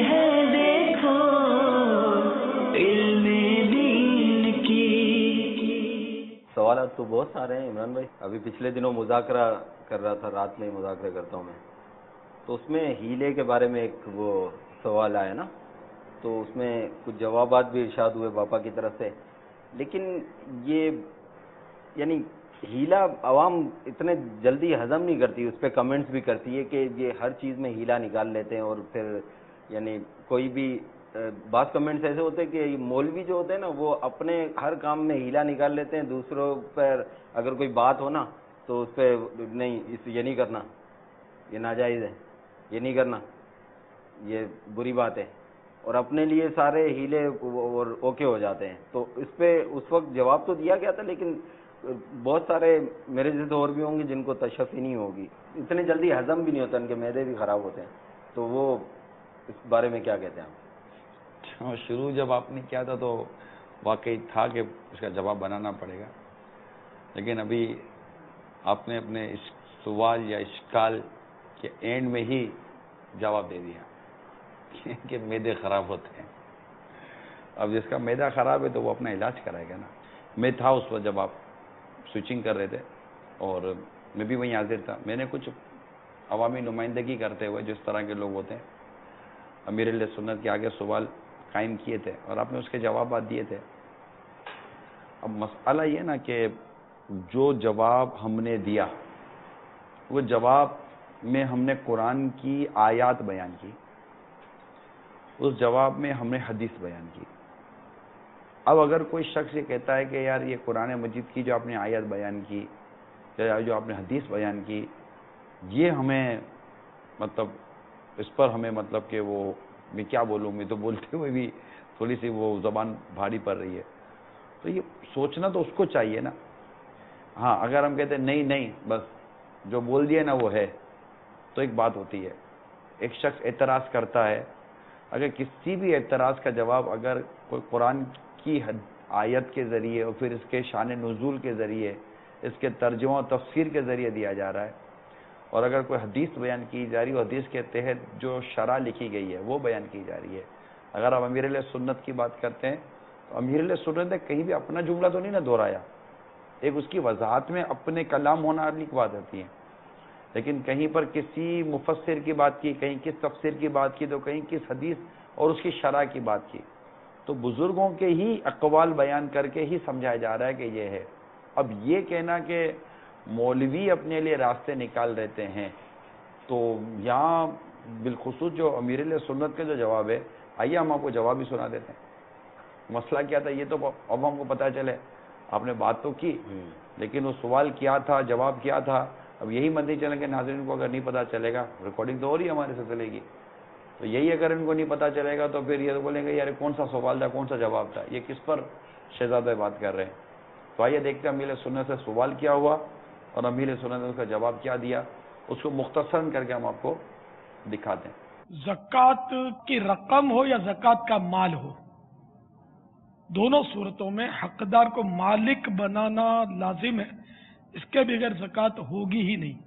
ہے دیکھو علم دین کی۔ سوالات تو بہت سارے ہیں عمران بھائی. ابھی پچھلے دنوں مذاکرہ کر رہا تھا، رات میں مذاکرہ کرتا ہوں میں، تو اس میں ہیلے کے بارے میں ایک وہ سوال آیا نا، تو اس میں کچھ جوابات بھی ارشاد ہوئے باپا کی طرف سے. لیکن یہ یعنی ہیلا عوام اتنے جلدی ہضم نہیں کرتی، اس پہ کمنٹس بھی کرتی ہے کہ یہ ہر چیز میں ہیلا نکال لیتے ہیں، اور پھر یعنی کوئی بھی بعض کمنٹس ایسے ہوتے ہیں کہ مولوی جو ہوتے ہیں نا وہ اپنے ہر کام میں ہیلا نکال لیتے ہیں، دوسروں پر اگر کوئی بات ہو نا تو اس پہ نہیں یہ نہیں کرنا، یہ ناجائز ہے، یہ نہیں کرنا، یہ بری بات ہے، اور اپنے لیے سارے ہیلے اور اوکے ہو جاتے ہیں. تو اس پہ اس وقت جواب تو دیا گیا تھا، لیکن بہت سارے میرے جیسے اور بھی ہوں گے جن کو تشفی نہیں ہوگی، اتنے جلدی ہضم بھی نہیں ہوتا، ان کے معدے بھی خراب ہوتے ہیں. تو وہ اس بارے میں کیا کہتے ہیں آپ؟ شروع جب آپ نے کیا تھا تو واقعی تھا کہ اس کا جواب بنانا پڑے گا، لیکن ابھی آپ نے اپنے اس سوال یا اشکال کے اینڈ میں ہی جواب دے دیا کہ معدے خراب ہوتے ہیں. اب جس کا معدہ خراب ہے تو وہ اپنا علاج کرائے گا نا. میں تھا اس وقت جب آپ سوئچنگ کر رہے تھے، اور میں بھی وہیں حاضر تھا. میں نے کچھ عوامی نمائندگی کرتے ہوئے جس طرح کے لوگ ہوتے ہیں امیر اہل سنت کے آگے سوال قائم کیے تھے، اور آپ نے اس کے جوابات دیے تھے. اب مسئلہ یہ نا کہ جو جواب ہم نے دیا وہ جواب میں ہم نے قرآن کی آیات بیان کی، اس جواب میں ہم نے حدیث بیان کی. اب اگر کوئی شخص یہ کہتا ہے کہ یار یہ قرآن مجید کی جو آپ نے آیات بیان کی یا جو آپ نے حدیث بیان کی، یہ ہمیں مطلب اس پر ہمیں مطلب کہ وہ میں کیا بولوں، میں تو بولتے ہوئے بھی تھوڑی سی وہ زبان بھاری پڑ رہی ہے. تو یہ سوچنا تو اس کو چاہیے نا. ہاں اگر ہم کہتے ہیں نہیں نہیں بس جو بول دیا نا وہ ہے، تو ایک بات ہوتی ہے. ایک شخص اعتراض کرتا ہے، اگر کسی بھی اعتراض کا جواب اگر کوئی قرآن کی آیت کے ذریعے اور پھر اس کے شان نزول کے ذریعے، اس کے ترجمہ و تفسیر کے ذریعے دیا جا رہا ہے، اور اگر کوئی حدیث بیان کی جا رہی ہے، حدیث کے تحت جو شرح لکھی گئی ہے وہ بیان کی جا رہی ہے. اگر آپ امیر علیہ سنت کی بات کرتے ہیں تو امیر علیہ سنت نے کہیں بھی اپنا جملہ تو نہیں نہ دہرایا. ایک اس کی وضاحت میں اپنے کلام ہونا ایک بات ہوتی ہے، لیکن کہیں پر کسی مفسر کی بات کی، کہیں کس تفسیر کی بات کی، تو کہیں کس حدیث اور اس کی شرح کی بات کی. تو بزرگوں کے ہی اقوال بیان کر کے ہی سمجھایا جا رہا ہے کہ یہ ہے. اب یہ کہنا کہ مولوی اپنے لیے راستے نکال رہتے ہیں، تو یہاں بالخصوص جو امیر علیہ سنت کے جو جواب ہے، آئیے ہم آپ کو جواب ہی سنا دیتے ہیں. مسئلہ کیا تھا یہ تو اب ہم کو پتہ چلے. آپ نے بات تو کی، لیکن وہ سوال کیا تھا، جواب کیا تھا، اب یہی مت نہیں چلیں گے. ناظرین کو اگر نہیں پتہ چلے گا، ریکارڈنگ تو اور ہی ہمارے سے چلے گی، تو یہی اگر ان کو نہیں پتہ چلے گا تو پھر یہ بولیں گے یار کون سا سوال تھا، کون سا جواب تھا، یہ کس پر شہزادہ بات کر رہے ہیں. تو آئیے دیکھتے ہیں امیر سنت سے سوال کیا ہوا اور امیر سنت نے اس کا جواب کیا دیا. اس کو مختصراً کر کے ہم آپ کو دکھاتے ہیں. زکوٰۃ کی رقم ہو یا زکوٰۃ کا مال ہو، دونوں صورتوں میں حقدار کو مالک بنانا لازم ہے. اس کے بغیر زکوٰۃ ہوگی ہی نہیں.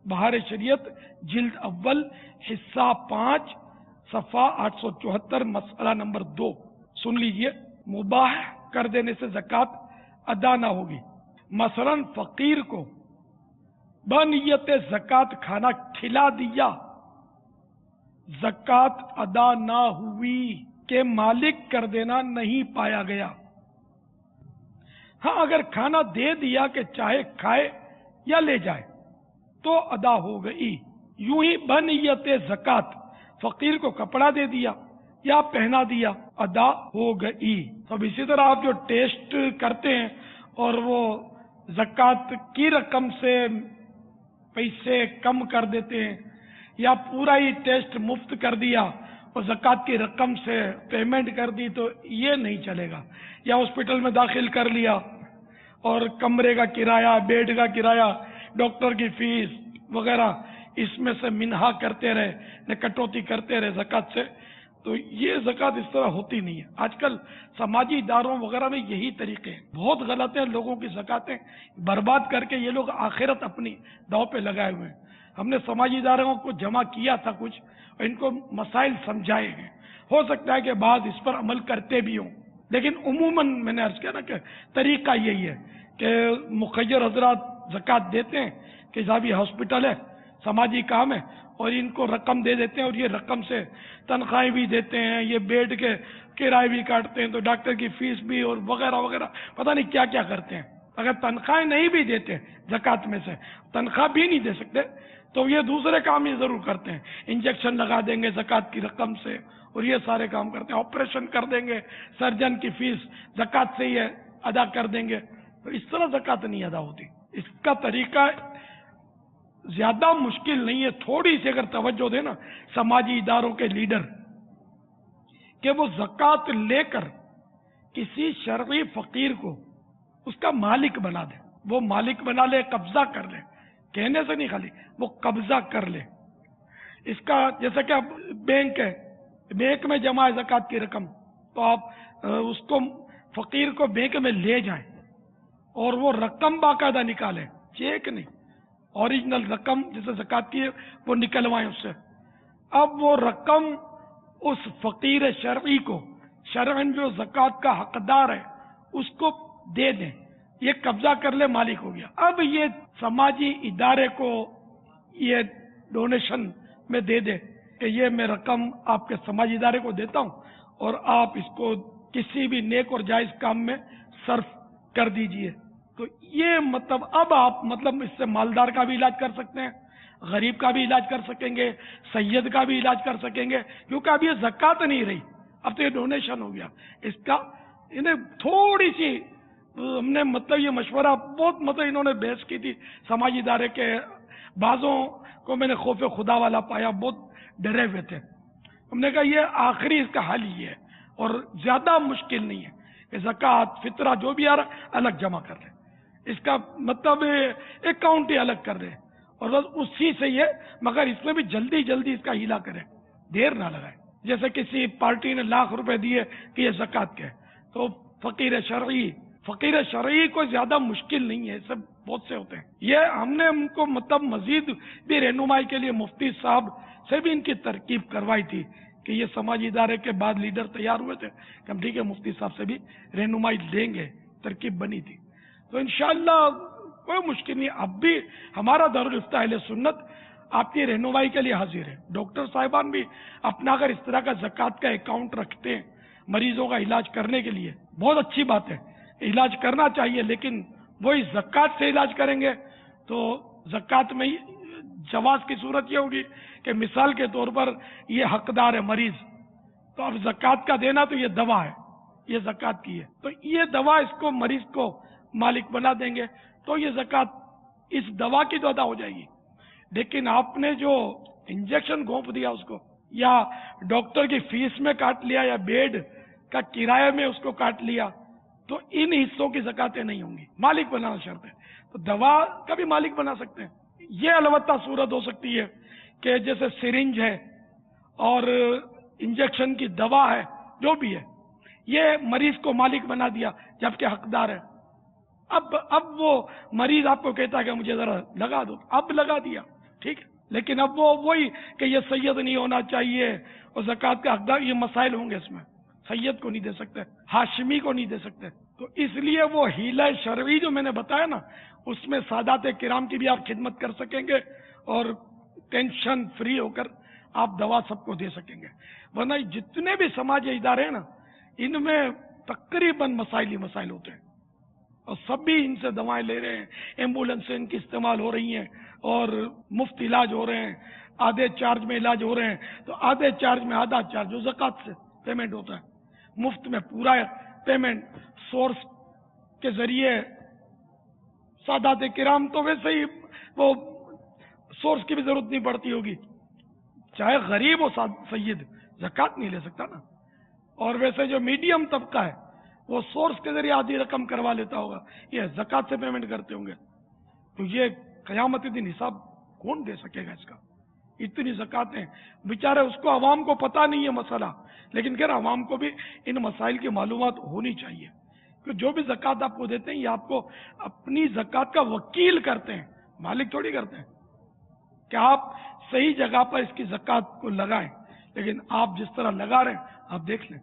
بہار شریعت جلد اول حصہ 5 صفحہ 874 مسئلہ نمبر 2 سن لیجئے. مباح کر دینے سے زکوٰۃ ادا نہ ہوگی. مثلا فقیر کو بنیت زکوٰۃ کھانا کھلا دیا، زکوٰۃ ادا نہ ہوئی کہ مالک کر دینا نہیں پایا گیا. ہاں اگر کھانا دے دیا کہ چاہے کھائے یا لے جائے تو ادا ہو گئی. یوں ہی بنیت زکوٰۃ فقیر کو کپڑا دے دیا یا پہنا دیا، ادا ہو گئی. اب اسی طرح آپ جو ٹیسٹ کرتے ہیں اور وہ زکوٰۃ کی رقم سے پیسے کم کر دیتے ہیں، یا پورا ہی ٹیسٹ مفت کر دیا اور زکوٰۃ کی رقم سے پیمنٹ کر دی، تو یہ نہیں چلے گا. یا ہاسپٹل میں داخل کر لیا اور کمرے کا کرایہ، بیڈ کا کرایہ، ڈاکٹر کی فیس وغیرہ اس میں سے منہا کرتے رہے، نہ کٹوتی کرتے رہے زکوٰۃ سے، تو یہ زکوٰۃ اس طرح ہوتی نہیں ہے. آج کل سماجی اداروں وغیرہ میں یہی طریقے ہیں، بہت غلط ہیں. لوگوں کی زکوٰۃیں برباد کر کے یہ لوگ آخرت اپنی داؤ پہ لگائے ہوئے ہیں. ہم نے سماجی اداروں کو جمع کیا تھا کچھ، اور ان کو مسائل سمجھائے ہیں. ہو سکتا ہے کہ بعض اس پر عمل کرتے بھی ہوں، لیکن عموماً میں نے عرض کیا نا کہ طریقہ یہی ہے کہ مخیر حضرات زکوٰۃ دیتے ہیں کہ صاحب یہ ہاسپٹل ہے، سماجی کام ہے، اور ان کو رقم دے دیتے ہیں، اور یہ رقم سے تنخواہیں بھی دیتے ہیں، یہ بیڈ کے کرائے بھی کاٹتے ہیں، تو ڈاکٹر کی فیس بھی اور وغیرہ وغیرہ پتہ نہیں کیا کیا کرتے ہیں. اگر تنخواہیں نہیں بھی دیتے زکوٰۃ میں سے، تنخواہ بھی نہیں دے سکتے، تو یہ دوسرے کام یہ ضرور کرتے ہیں. انجیکشن لگا دیں گے زکوٰۃ کی رقم سے، اور یہ سارے کام کرتے ہیں. آپریشن کر دیں گے، سرجن کی فیس زکوٰۃ سے ہی ادا کر دیں گے. تو اس طرح زکوٰۃ نہیں ادا ہوتی. اس کا طریقہ زیادہ مشکل نہیں ہے. تھوڑی سی اگر توجہ دے نا سماجی اداروں کے لیڈر کہ وہ زکوٰۃ لے کر کسی شرعی فقیر کو اس کا مالک بنا دے، وہ مالک بنا لے، قبضہ کر لے، کہنے سے نہیں خالی وہ قبضہ کر لے. اس کا جیسا کہ اب بینک ہے، بینک میں جمع ہے زکوٰۃ کی رقم، تو آپ اس کو فقیر کو بینک میں لے جائیں اور وہ رقم باقاعدہ نکالیں، چیک نہیں، اوریجنل رقم جسے زکوٰۃ کی ہے وہ نکلوائیں اس سے. اب وہ رقم اس فقیر شرعی کو، شرعاً جو زکوٰۃ کا حقدار ہے، اس کو دے دیں، یہ قبضہ کر لے، مالک ہو گیا. اب یہ سماجی ادارے کو یہ ڈونیشن میں دے دے کہ یہ میں رقم آپ کے سماجی ادارے کو دیتا ہوں اور آپ اس کو کسی بھی نیک اور جائز کام میں صرف کر دیجئے. تو یہ مطلب اب آپ مطلب اس سے مالدار کا بھی علاج کر سکتے ہیں، غریب کا بھی علاج کر سکیں گے، سید کا بھی علاج کر سکیں گے، کیونکہ اب یہ زکوٰۃ نہیں رہی، اب تو یہ ڈونیشن ہو گیا. اس کا انہیں تھوڑی سی ہم نے مطلب یہ مشورہ بہت مطلب انہوں نے بحث کی تھی سماجی ادارے کے، بعضوں کو میں نے خوف خدا والا پایا، بہت ڈرے ہوئے تھے. ہم نے کہا یہ آخری اس کا حل یہ ہے، اور زیادہ مشکل نہیں ہے کہ زکوٰۃ فطرہ جو بھی آ رہا الگ جمع کر لیں، اس کا مطلب اکاؤنٹ ہی الگ کر دیں اور بس اسی سے یہ، مگر اس میں بھی جلدی جلدی اس کا ہیلا کریں، دیر نہ لگائیں. جیسے کسی پارٹی نے لاکھ روپے دیے کہ یہ زکوٰۃ کے، تو فقیر شرعی کو زیادہ مشکل نہیں ہے، سب بہت سے ہوتے ہیں. یہ ہم نے ان کو مطلب مزید بھی رہنمائی کے لیے مفتی صاحب سے بھی ان کی ترکیب کروائی تھی کہ یہ سماجی ادارے کے بعد لیڈر تیار ہوئے تھے کہ ہم ٹھیک ہے مفتی صاحب سے بھی رہنمائی دیں گے، ترکیب بنی تھی. تو انشاءاللہ کوئی مشکل نہیں. اب بھی ہمارا دارالفتہ اہل سنت آپ کی رہنمائی کے لیے حاضر ہے. ڈاکٹر صاحبان بھی اپنا اگر اس طرح کا زکوٰۃ کا اکاؤنٹ رکھتے ہیں مریضوں کا علاج کرنے کے لیے، بہت اچھی بات ہے، علاج کرنا چاہیے، لیکن وہی زکوٰۃ سے علاج کریں گے تو زکوٰۃ میں جواز کی صورت یہ ہوگی کہ مثال کے طور پر یہ حقدار ہے مریض، تو اب زکوٰۃ کا دینا تو یہ دوا ہے، یہ زکوٰۃ کی ہے، تو یہ دوا اس کو مریض کو مالک بنا دیں گے، تو یہ زکوٰۃ اس دوا کی تو ادا ہو جائے گی. لیکن آپ نے جو انجیکشن گھونپ دیا اس کو، یا ڈاکٹر کی فیس میں کاٹ لیا، یا بیڈ کا کرایہ میں اس کو کاٹ لیا، تو ان حصوں کی زکوٰۃیں نہیں ہوں گی. مالک بنانا شرط ہے. تو دوا کا بھی مالک بنا سکتے ہیں. یہ البتہ صورت ہو سکتی ہے کہ جیسے سرنج ہے اور انجیکشن کی دوا ہے، جو بھی ہے، یہ مریض کو مالک بنا دیا جبکہ حقدار ہے. اب وہ مریض آپ کو کہتا ہے کہ مجھے ذرا لگا دو، اب لگا دیا، ٹھیک ہے، لیکن اب وہ وہی کہ یہ سید نہیں ہونا چاہیے اور زکوٰۃ کا حقدار، یہ مسائل ہوں گے اس میں. سید کو نہیں دے سکتے، ہاشمی کو نہیں دے سکتے. تو اس لیے وہ ہیلہ شرعی جو میں نے بتایا نا، اس میں سادات کرام کی بھی آپ خدمت کر سکیں گے اور ٹینشن فری ہو کر آپ دوا سب کو دے سکیں گے. ورنہ جتنے بھی سماجی ادارے ہیں نا، ان میں تقریباً مسائل ہی مسائل ہوتے ہیں، اور سب بھی ان سے دوائیں لے رہے ہیں، ایمبولینس ان کی استعمال ہو رہی ہیں اور مفت علاج ہو رہے ہیں، آدھے چارج میں علاج ہو رہے ہیں. تو آدھے چارج میں آدھا چارج جو زکوٰۃ سے پیمنٹ ہوتا ہے، مفت میں پورا پیمنٹ سورس کے ذریعے. سادات کرام تو ویسے ہی وہ سورس کی بھی ضرورت نہیں پڑتی ہوگی، چاہے غریب ہو سید زکوٰۃ نہیں لے سکتا نا. اور ویسے جو میڈیم طبقہ ہے وہ سورس کے ذریعے آدھی رقم کروا لیتا ہوگا، یہ زکوٰۃ سے پیمنٹ کرتے ہوں گے. تو یہ قیامت دن حساب کون دے سکے گا اس کا؟ اتنی زکوٰۃیں بیچارے، اس کو عوام کو پتہ نہیں ہے مسئلہ، لیکن خیر عوام کو بھی ان مسائل کی معلومات ہونی چاہیے کہ جو بھی زکوٰۃ آپ کو دیتے ہیں یہ آپ کو اپنی زکوٰۃ کا وکیل کرتے ہیں، مالک تھوڑی کرتے ہیں. کہ آپ صحیح جگہ پر اس کی زکوٰۃ کو لگائیں، لیکن آپ جس طرح لگا رہے ہیں آپ دیکھ لیں۔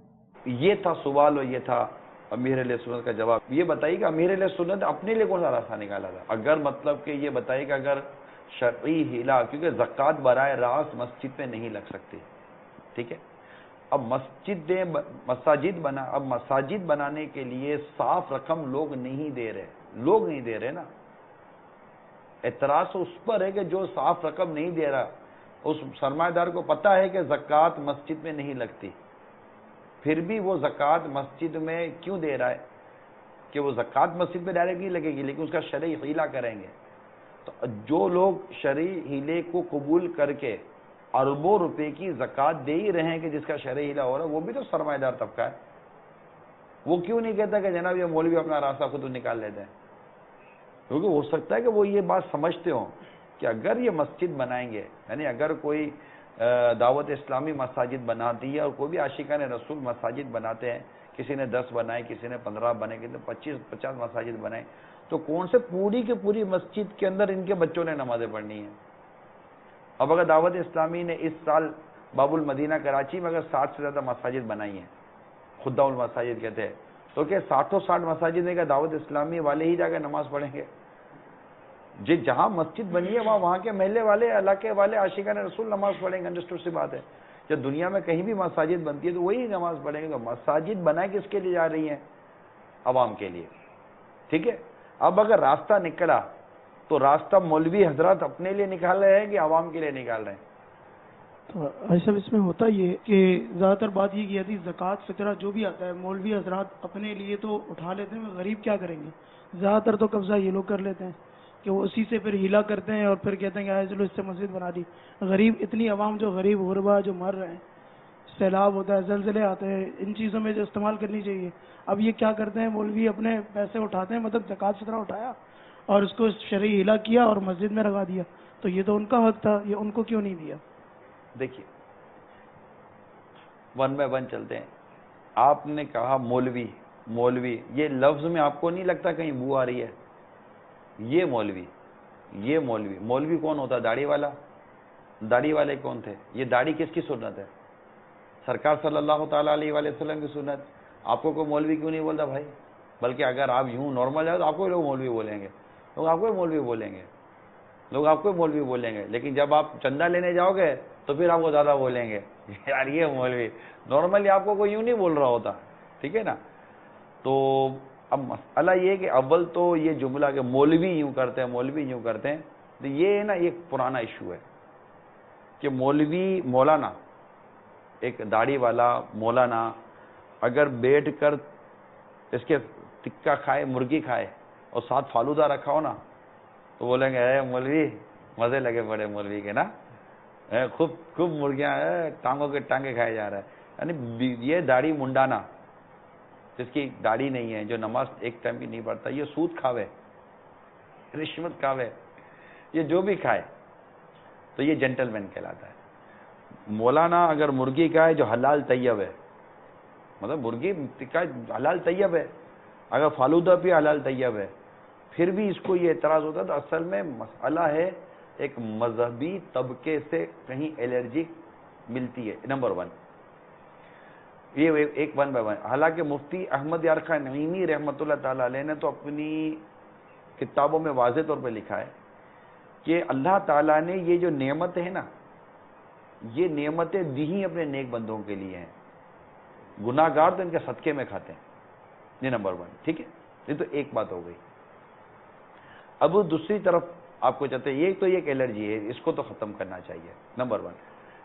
یہ تھا سوال اور یہ تھا امیر علیہ سنت کا جواب۔ یہ بتائیے کہ امیر علیہ سنت نے اپنے لیے کون سا راستہ نکالا تھا؟ اگر مطلب کہ یہ بتائیے کہ اگر شرعی ہیلا، کیونکہ زکوٰۃ براہ راست مسجد میں نہیں لگ سکتی، ٹھیک ہے، اب مساجد بنانے کے لیے صاف رقم لوگ نہیں دے رہے نا۔ اعتراض اس پر ہے کہ جو صاف رقم نہیں دے رہا، اس سرمایہ دار کو پتہ ہے کہ زکوٰۃ مسجد میں نہیں لگتی، پھر بھی وہ زکوٰۃ مسجد میں کیوں دے رہا ہے؟ کہ وہ زکوٰۃ مسجد میں ڈائریکٹ نہیں لگے گی، لیکن اس کا شرعی ہیلا کریں گے۔ تو جو لوگ شرعی ہیلے کو قبول کر کے اربوں روپے کی زکوٰۃ دے ہی رہے ہیں کہ جس کا شرعی ہیلا ہو رہا ہے، وہ بھی تو سرمایہ دار طبقہ ہے۔ وہ کیوں نہیں کہتا کہ جناب یہ مولوی اپنا راستہ خود نکال لیتے ہیں؟ کیونکہ ہو سکتا ہے کہ وہ یہ بات سمجھتے ہوں کہ اگر یہ مسجد بنائیں گے، یعنی اگر کوئی دعوت اسلامی مساجد بناتی ہے اور کوئی بھی عاشقان رسول مساجد بناتے ہیں، کسی نے 10 بنائے، کسی نے 15 بنائے، کسی نے 25-50 مساجد بنائے، تو کون سے پوری کی پوری مسجد کے اندر ان کے بچوں نے نمازیں پڑھنی ہیں؟ اب اگر دعوت اسلامی نے اس سال باب المدینہ کراچی میں اگر 60 سے زیادہ مساجد بنائی ہیں، خدہ المساجد کہتے ہیں، تو کہ 60 مساجد میں کہ دعوت اسلامی والے ہی جا کے نماز پڑھیں گے؟ جہاں مسجد بنی ہے وہاں کے محلے والے، علاقے والے عاشقان رسول نماز پڑھیں گے، انڈرسٹوڈ سی بات ہے۔ جب دنیا میں کہیں بھی مساجد بنتی ہے تو وہی نماز پڑھیں گے۔ تو مساجد بنائے کس کے لیے جا رہی ہیں؟ عوام کے لیے، ٹھیک ہے۔ اب اگر راستہ نکلا تو راستہ مولوی حضرات اپنے لیے نکال رہے ہیں کہ عوام کے لیے نکال رہے ہیں؟ تو ایسا اس میں ہوتا یہ ہے کہ زیادہ تر بات یہ کی جاتی ہے زکوٰۃ فطرہ جو بھی آتا ہے مولوی حضرات اپنے لیے تو اٹھا لیتے ہیں، غریب کیا کریں گے؟ زیادہ تر تو قبضہ یہ لوگ کر لیتے ہیں کہ وہ اسی سے پھر ہیلا کرتے ہیں اور پھر کہتے ہیں کہ آئے چلو اس سے مسجد بنا دی۔ غریب اتنی عوام جو غریب غربا جو مر رہے ہیں، سیلاب ہوتا ہے، زلزلے آتے ہیں، ان چیزوں میں جو استعمال کرنی چاہیے۔ اب یہ کیا کرتے ہیں مولوی اپنے پیسے اٹھاتے ہیں، مطلب زکوٰۃ فطرہ اٹھایا اور اس کو شرعی ہیلا کیا اور مسجد میں لگا دیا، تو یہ تو ان کا حق تھا، یہ ان کو کیوں نہیں دیا؟ دیکھیے 1 by 1 چلتے ہیں۔ آپ نے کہا مولوی، یہ لفظ میں آپ کو نہیں لگتا کہیں بو آ رہی ہے؟ یہ مولوی کون ہوتا؟ داڑھی والا؟ داڑھی والے کون تھے؟ یہ داڑھی کس کی سنت ہے؟ سرکار صلی اللہ تعالیٰ علیہ وآلہ وسلم کی سنت۔ آپ کو کوئی مولوی کیوں نہیں بولتا بھائی؟ بلکہ اگر آپ یوں نارمل جاؤ تو آپ کو لوگ مولوی بولیں گے، آپ کو مولوی بولیں گے، لیکن جب آپ چندہ لینے جاؤ گے تو پھر آپ کو زیادہ بولیں گے یار یہ مولوی۔ نارملی آپ کو کوئی یوں نہیں بول رہا ہوتا، ٹھیک ہے نا۔ تو اب مسئلہ یہ کہ اول تو یہ جملہ کہ مولوی یوں کرتے ہیں، تو یہ نا ایک پرانا ایشو ہے کہ مولوی، مولانا، ایک داڑھی والا مولانا اگر بیٹھ کر اس کے ٹکا کھائے، مرغی کھائے اور ساتھ فالودہ رکھا ہو نا تو بولیں گے اے مولوی مزے لگے پڑے مولوی کے نا، خوب مرغیاں ٹانگوں کے ٹانگے کھائے جا رہا ہے۔ یعنی یہ داڑھی منڈانا جس کی داڑھی نہیں ہے، جو نماز ایک ٹائم کی نہیں پڑھتا، یہ سود کھاوے، رشوت کھاوے، یہ جو بھی کھائے تو یہ جنٹل مین کہلاتا ہے۔ مولانا اگر مرغی کھائے جو حلال طیب ہے، مطلب مرغی حلال طیب ہے، اگر فالودہ بھی حلال طیب ہے، پھر بھی اس کو یہ اعتراض ہوتا ہے، تو اصل میں مسئلہ ہے ایک مذہبی طبقے سے کہیں الرجی ملتی ہے، نمبر 1 یہ ایک 1 by 1۔ حالانکہ مفتی احمد یار خان نعیمی رحمۃ اللہ تعالیٰ علیہ نے تو اپنی کتابوں میں واضح طور پہ لکھا ہے کہ اللہ تعالیٰ نے یہ جو نعمت ہے نا، یہ نعمتیں دی ہی اپنے نیک بندوں کے لیے ہیں، گناہ گار تو ان کے صدقے میں کھاتے ہیں، یہ نمبر 1، ٹھیک ہے۔ یہ تو ایک بات ہو گئی۔ اب دوسری طرف آپ کو چاہتے ہیں یہ تو ایک الرجی ہے، اس کو تو ختم کرنا چاہیے، نمبر 1۔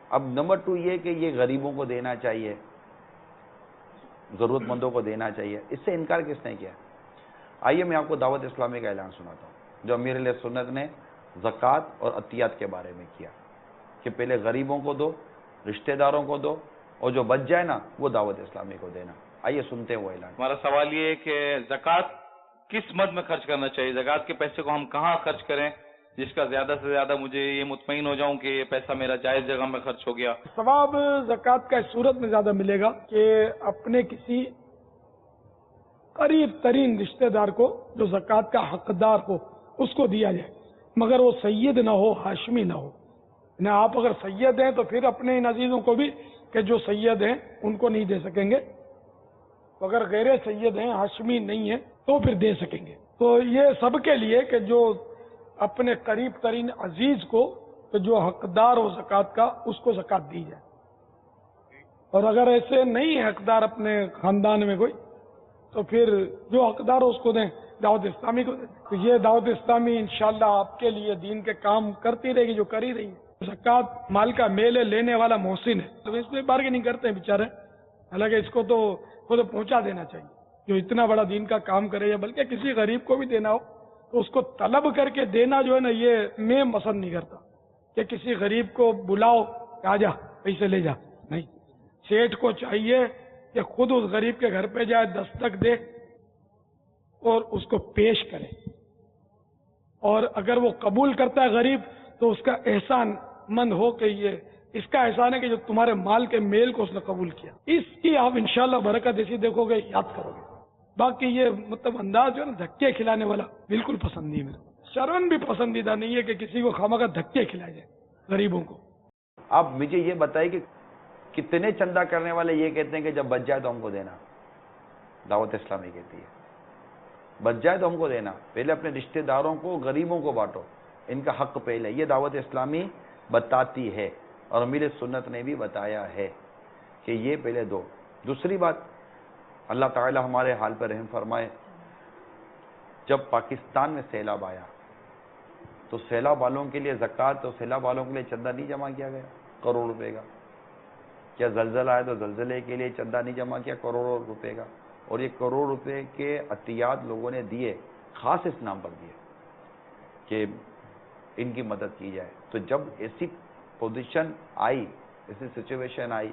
اب نمبر 2 یہ کہ یہ غریبوں کو دینا چاہیے، ضرورت مندوں کو دینا چاہیے، اس سے انکار کس نے کیا؟ آئیے میں آپ کو دعوت اسلامی کا اعلان سناتا ہوں جو امیر علیہ سنت نے زکوٰۃ اور عطیات کے بارے میں کیا کہ پہلے غریبوں کو دو، رشتہ داروں کو دو، اور جو بچ جائے نا وہ دعوت اسلامی کو دینا۔ آئیے سنتے ہیں وہ اعلان۔ ہمارا سوال یہ ہے کہ زکوٰۃ کس مد میں خرچ کرنا چاہیے؟ زکوٰۃ کے پیسے کو ہم کہاں خرچ کریں جس کا زیادہ سے زیادہ مجھے یہ مطمئن ہو جاؤں کہ یہ پیسہ میرا جائز جگہ میں خرچ ہو گیا؟ ثواب زکوٰۃ کا اس صورت میں زیادہ ملے گا کہ اپنے کسی قریب ترین رشتہ دار کو جو زکوٰۃ کا حقدار ہو اس کو دیا جائے، مگر وہ سید نہ ہو، ہاشمی نہ ہو، نہ آپ اگر سید ہیں تو پھر اپنے ان عزیزوں کو بھی کہ جو سید ہیں ان کو نہیں دے سکیں گے، اگر غیر سید ہیں، ہاشمی نہیں ہیں تو پھر دے سکیں گے۔ تو یہ سب کے لیے کہ جو اپنے قریب ترین عزیز کو کہ جو حقدار ہو زکوٰۃ کا اس کو زکوٰۃ دی جائے، اور اگر ایسے نہیں ہے حقدار اپنے خاندان میں کوئی تو پھر جو حقدار ہو اس کو دیں، دعوت اسلامی کو دیں۔ تو یہ دعوت اسلامی انشاءاللہ آپ کے لیے دین کے کام کرتی رہے گی جو کر ہی رہی ہے۔ زکوٰۃ مال کا میل ہے، لینے والا محسن ہے، تو اس میں بارگیننگ کرتے ہیں بیچارے، حالانکہ اس کو تو خود پہنچا دینا چاہیے۔ جو اتنا بڑا دین کا کام کرے یا بلکہ کسی غریب کو بھی دینا ہو تو اس کو طلب کر کے دینا جو ہے نا، یہ میں پسند نہیں کرتا کہ کسی غریب کو بلاؤ کہ آ جا پیسے لے جا، نہیں، سیٹھ کو چاہیے کہ خود اس غریب کے گھر پہ جائے، دستک دے اور اس کو پیش کرے، اور اگر وہ قبول کرتا ہے غریب تو اس کا احسان مند ہو کہ یہ اس کا احسان ہے کہ جو تمہارے مال کے میل کو اس نے قبول کیا، اس کی آپ انشاءاللہ برکت ایسی دیکھو گے، یاد کرو گے۔ باقی یہ مطلب انداز جو ہے نا دھکے کھلانے والا بالکل پسند نہیں میرے، شرعاً بھی پسندیدہ نہیں ہے کہ کسی کو خواہ مخواہ دھکے کھلائے جائے غریبوں کو۔ آپ مجھے یہ بتائیے کہ کتنے چندہ کرنے والے یہ کہتے ہیں کہ جب بچ جائے تو ہم کو دینا؟ دعوت اسلامی کہتی ہے بچ جائے تو ہم کو دینا، پہلے اپنے رشتہ داروں کو، غریبوں کو بانٹو، ان کا حق پہلے، یہ دعوت اسلامی بتاتی ہے، اور امیر سنت نے بھی بتایا ہے کہ یہ پہلے دو۔ دوسری بات، اللہ تعالی ہمارے حال پر رحم فرمائے، جب پاکستان میں سیلاب آیا تو سیلاب والوں کے لیے زکوٰۃ، تو سیلاب والوں کے لیے چندہ نہیں جمع کیا گیا کروڑ روپے کا؟ کیا زلزلہ آیا تو زلزلے کے لیے چندہ نہیں جمع کیا کروڑوں روپے کا؟ اور یہ کروڑ روپے کے عطیات لوگوں نے دیے، خاص اس نام پر دیے کہ ان کی مدد کی جائے۔ تو جب ایسی پوزیشن آئی، ایسی سچویشن آئی،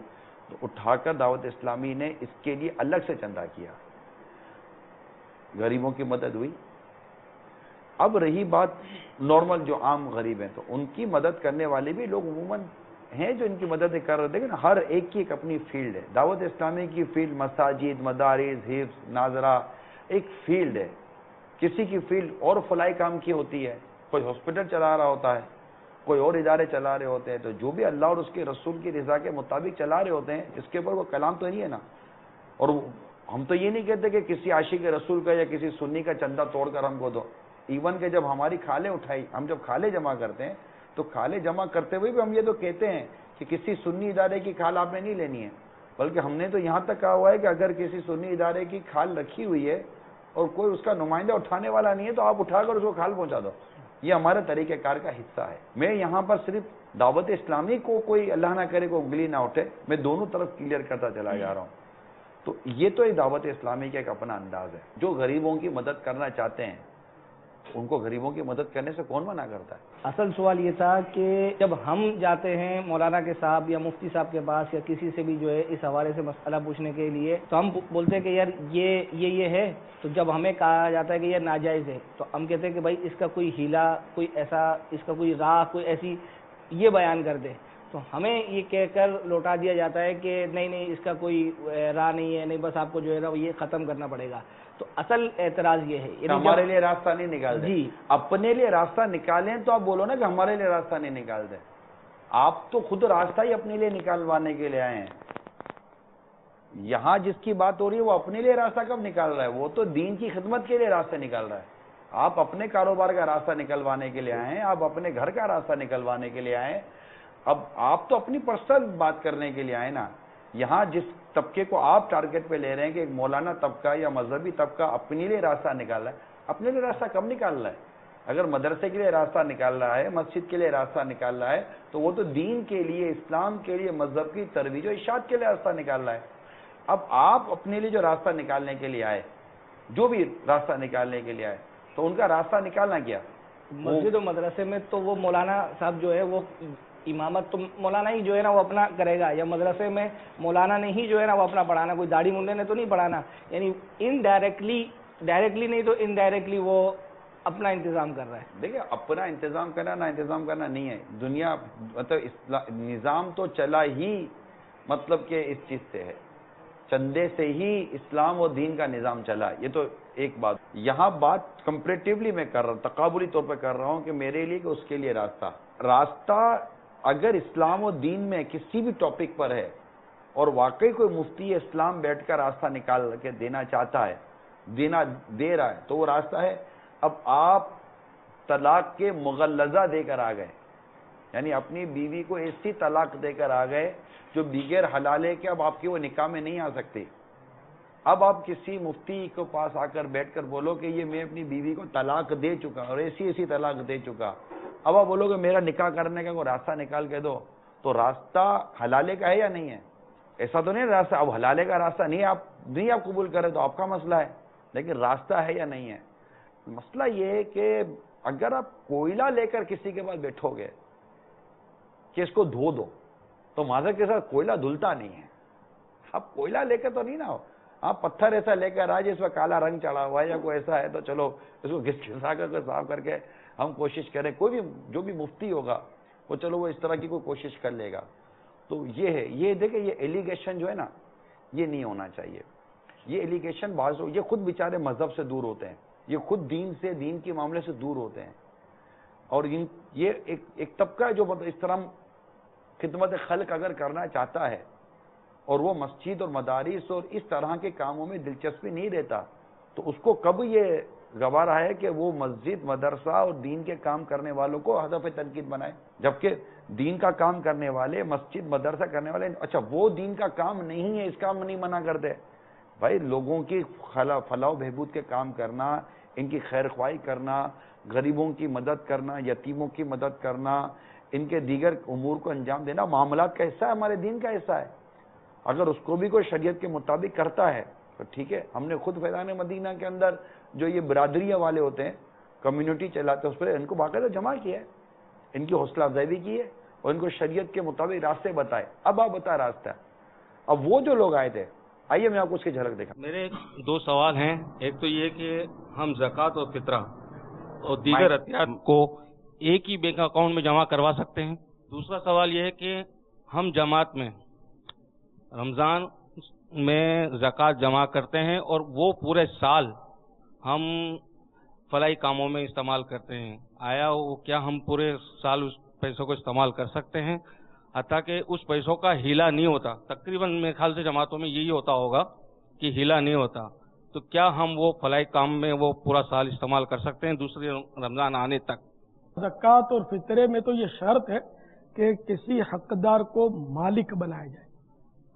تو اٹھا کر دعوت اسلامی نے اس کے لیے الگ سے چندہ کیا، غریبوں کی مدد ہوئی۔ اب رہی بات نارمل جو عام غریب ہیں، تو ان کی مدد کرنے والے بھی لوگ عموماً ہیں جو ان کی مدد کر رہے تھے نا، ہر ایک کی ایک اپنی فیلڈ ہے۔ دعوت اسلامی کی فیلڈ مساجد، مدارس، حفظ، ناظرہ، ایک فیلڈ ہے۔ کسی کی فیلڈ اور فلاحی کام کی ہوتی ہے، کوئی ہاسپٹل چلا رہا ہوتا ہے، کوئی اور ادارے چلا رہے ہوتے ہیں، تو جو بھی اللہ اور اس کے رسول کی رضا کے مطابق چلا رہے ہوتے ہیں، اس کے اوپر وہ کلام تو نہیں ہے نا۔ اور ہم تو یہ نہیں کہتے کہ کسی عاشق رسول کا یا کسی سنی کا چندہ توڑ کر ہم کو دو، ایون کہ جب ہماری کھالیں اٹھائی، ہم جب کھالیں جمع کرتے ہیں تو کھالیں جمع کرتے ہوئے بھی ہم یہ تو کہتے ہیں کہ کسی سنی ادارے کی کھال آپ نے نہیں لینی ہے، بلکہ ہم نے تو یہاں تک کہا ہوا ہے کہ اگر کسی سنی ادارے کی کھال رکھی ہوئی ہے اور کوئی اس کا نمائندہ اٹھانے والا نہیں ہے تو آپ اٹھا کر اس کو کھال پہنچا دو، یہ ہمارے طریقہ کار کا حصہ ہے۔ میں یہاں پر صرف دعوت اسلامی کو کوئی اللہ نہ کرے کوئی انگلی نہ اٹھے، میں دونوں طرف کلیئر کرتا چلا جا رہا ہوں۔ تو یہ تو ایک دعوت اسلامی کا ایک اپنا انداز ہے۔ جو غریبوں کی مدد کرنا چاہتے ہیں ان کو غریبوں کی مدد کرنے سے کون منع کرتا ہے؟ اصل سوال یہ تھا کہ جب ہم جاتے ہیں مولانا کے صاحب یا مفتی صاحب کے پاس یا کسی سے بھی جو ہے اس حوالے سے مسئلہ پوچھنے کے لیے، تو ہم بولتے ہیں کہ یار یہ ہے، تو جب ہمیں کہا جاتا ہے کہ یہ ناجائز ہے تو ہم کہتے ہیں کہ بھائی اس کا کوئی ہیلا، کوئی ایسا، اس کا کوئی راہ، کوئی ایسی یہ بیان کر دے، تو ہمیں یہ کہہ کر لوٹا دیا جاتا ہے کہ نہیں اس کا کوئی راہ نہیں ہے، نہیں بس آپ کو جو ہے نا یہ ختم کرنا پڑے گا۔ تو اصل اعتراض یہ ہے، ہمارے لیے راستہ نہیں نکال دیں، جی اپنے لیے راستہ نکالیں تو آپ بولو نا کہ ہمارے لیے راستہ نہیں نکال دیں۔ آپ تو خود راستہ ہی اپنے لیے نکالوانے کے لیے آئے ہیں۔ یہاں جس کی بات ہو رہی ہے وہ اپنے لیے راستہ کب نکال رہا ہے؟ وہ تو دین کی خدمت کے لیے راستہ نکال رہا ہے۔ آپ اپنے کاروبار کا راستہ نکلوانے کے لیے آئے ہیں، آپ اپنے گھر کا راستہ نکلوانے کے لیے آئے ہیں۔ اب آپ تو اپنی پرسنل بات کرنے کے لیے آئے نا۔ یہاں جس طبقے کو آپ ٹارگٹ پہ لے رہے ہیں کہ ایک مولانا طبقہ یا مذہبی طبقہ اپنے لیے راستہ نکال رہا ہے، اپنے لیے راستہ کب نکال رہا ہے؟ اگر مدرسے کے لیے راستہ نکال رہا ہے، مسجد کے لیے راستہ نکال رہا ہے، تو وہ تو دین کے لیے، اسلام کے لیے، مذہب کی ترویج و ارشاد کے لیے راستہ نکال رہا ہے۔ اب آپ اپنے لیے جو راستہ نکالنے کے لیے آئے، جو بھی راستہ نکالنے کے لیے آئے، تو ان کا راستہ نکالنا کیا؟ مسجد و مدرسے میں تو وہ مولانا صاحب جو ہے وہ امامت تو مولانا ہی جو ہے نا وہ اپنا کرے گا، یا مدرسے میں مولانا نے ہی جو ہے نا وہ اپنا پڑھانا، کوئی داڑھی منڈے نے تو نہیں پڑھانا، یعنی ڈائریکٹلی نہیں تو انڈائریکٹلی وہ اپنا انتظام کر رہا ہے۔ دیکھیں، اپنا انتظام کرنا نہ انتظام کرنا نہیں ہے، دنیا مطلب نظام تو چلا ہی مطلب کہ اس چیز سے ہے، چندے سے ہی اسلام و دین کا نظام چلا، یہ تو ایک بات۔ یہاں بات کمپیریٹیولی میں کر رہا ہوں، تقابلی طور پہ کر رہا ہوں کہ میرے لیے کہ اس کے لیے راستہ اگر اسلام و دین میں کسی بھی ٹاپک پر ہے اور واقعی کوئی مفتی اسلام بیٹھ کر راستہ نکال کے دینا چاہتا ہے، دے رہا ہے، تو وہ راستہ ہے. اب آپ طلاق کے مغلظہ دے کر آ گئے، یعنی اپنی بیوی کو ایسی طلاق دے کر آ گئے جو بغیر حلالے کے اب آپ کی وہ نکاح میں نہیں آ سکتی. اب آپ کسی مفتی کے پاس آ کر بیٹھ کر بولو کہ یہ میں اپنی بیوی کو طلاق دے چکا اور ایسی طلاق دے چکا، اب آپ بولو کہ میرا نکاح کرنے کا کوئی راستہ نکال کے دو، تو راستہ حلالے کا ہے یا نہیں ہے؟ ایسا تو نہیں راستہ، اب حلالے کا راستہ نہیں آپ قبول کرے تو آپ کا مسئلہ ہے، لیکن راستہ ہے یا نہیں ہے. مسئلہ یہ ہے کہ اگر آپ کوئلہ لے کر کسی کے پاس بیٹھو گے کہ اس کو دھو دو، تو معذرت کے ساتھ کوئلہ دھلتا نہیں ہے. آپ کوئلہ لے کر تو نہیں نا ہو، آپ پتھر ایسا لے کر آئے جس میں کالا رنگ چڑھا ہوا ہے یا کوئی ایسا ہے تو چلو اس کو گھسا کر صاف کر کے ہم کوشش کریں. کوئی بھی جو بھی مفتی ہوگا وہ چلو وہ اس طرح کی کوئی کوشش کر لے گا. تو یہ ہے، یہ دیکھیں یہ ایلیگیشن جو ہے نا یہ نہیں ہونا چاہیے. یہ ایلیگیشن بعض یہ خود بیچارے مذہب سے دور ہوتے ہیں، یہ خود دین کے معاملے سے دور ہوتے ہیں. اور یہ ایک طبقہ ہے جو اس طرح خدمت خلق اگر کرنا چاہتا ہے اور وہ مسجد اور مدارس اور اس طرح کے کاموں میں دلچسپی نہیں لیتا، تو اس کو کب یہ گوارا ہے کہ وہ مسجد مدرسہ اور دین کے کام کرنے والوں کو ہدف تنقید بنائے، جبکہ دین کا کام کرنے والے، مسجد مدرسہ کرنے والے، اچھا وہ دین کا کام نہیں ہے اس کام نہیں منع کرتے. بھائی لوگوں کی فلاح و بہبود کے کام کرنا، ان کی خیر خواہی کرنا، غریبوں کی مدد کرنا، یتیموں کی مدد کرنا، ان کے دیگر امور کو انجام دینا معاملات کا حصہ ہے، ہمارے دین کا حصہ ہے. اگر اس کو بھی کوئی شریعت کے مطابق کرتا ہے تو ٹھیک ہے. ہم نے خود فیضان مدینہ کے اندر جو یہ برادریاں والے ہوتے ہیں، کمیونٹی چلاتے ہیں، اس پر ان کو باقاعدہ جمع کیا ہے، ان کی حوصلہ افزائی بھی کی ہے اور ان کو شریعت کے مطابق راستے بتائے. اب آپ بتا راستہ. اب وہ جو لوگ آئے تھے، آئیے میں آپ کو اس کی جھلک دکھا. میرے دو سوال ہیں. ایک تو یہ کہ ہم زکوٰۃ اور فطرہ اور دیگر عطیات کو ایک ہی بینک اکاؤنٹ میں جمع کروا سکتے ہیں. دوسرا سوال یہ ہے کہ ہم جماعت میں رمضان میں زکوٰۃ جمع کرتے ہیں اور وہ پورے سال ہم فلاحی کاموں میں استعمال کرتے ہیں، آیا وہ کیا ہم پورے سال اس پیسوں کو استعمال کر سکتے ہیں؟ حتیٰ کہ اس پیسوں کا ہیلا نہیں ہوتا. تقریباً میرے خیال سے جماعتوں میں یہی ہوتا ہوگا کہ ہیلا نہیں ہوتا. تو کیا ہم وہ فلاحی کام میں وہ پورا سال استعمال کر سکتے ہیں دوسرے رمضان آنے تک؟ زکوٰۃ اور فطرے میں تو یہ شرط ہے کہ کسی حقدار کو مالک بنایا جائے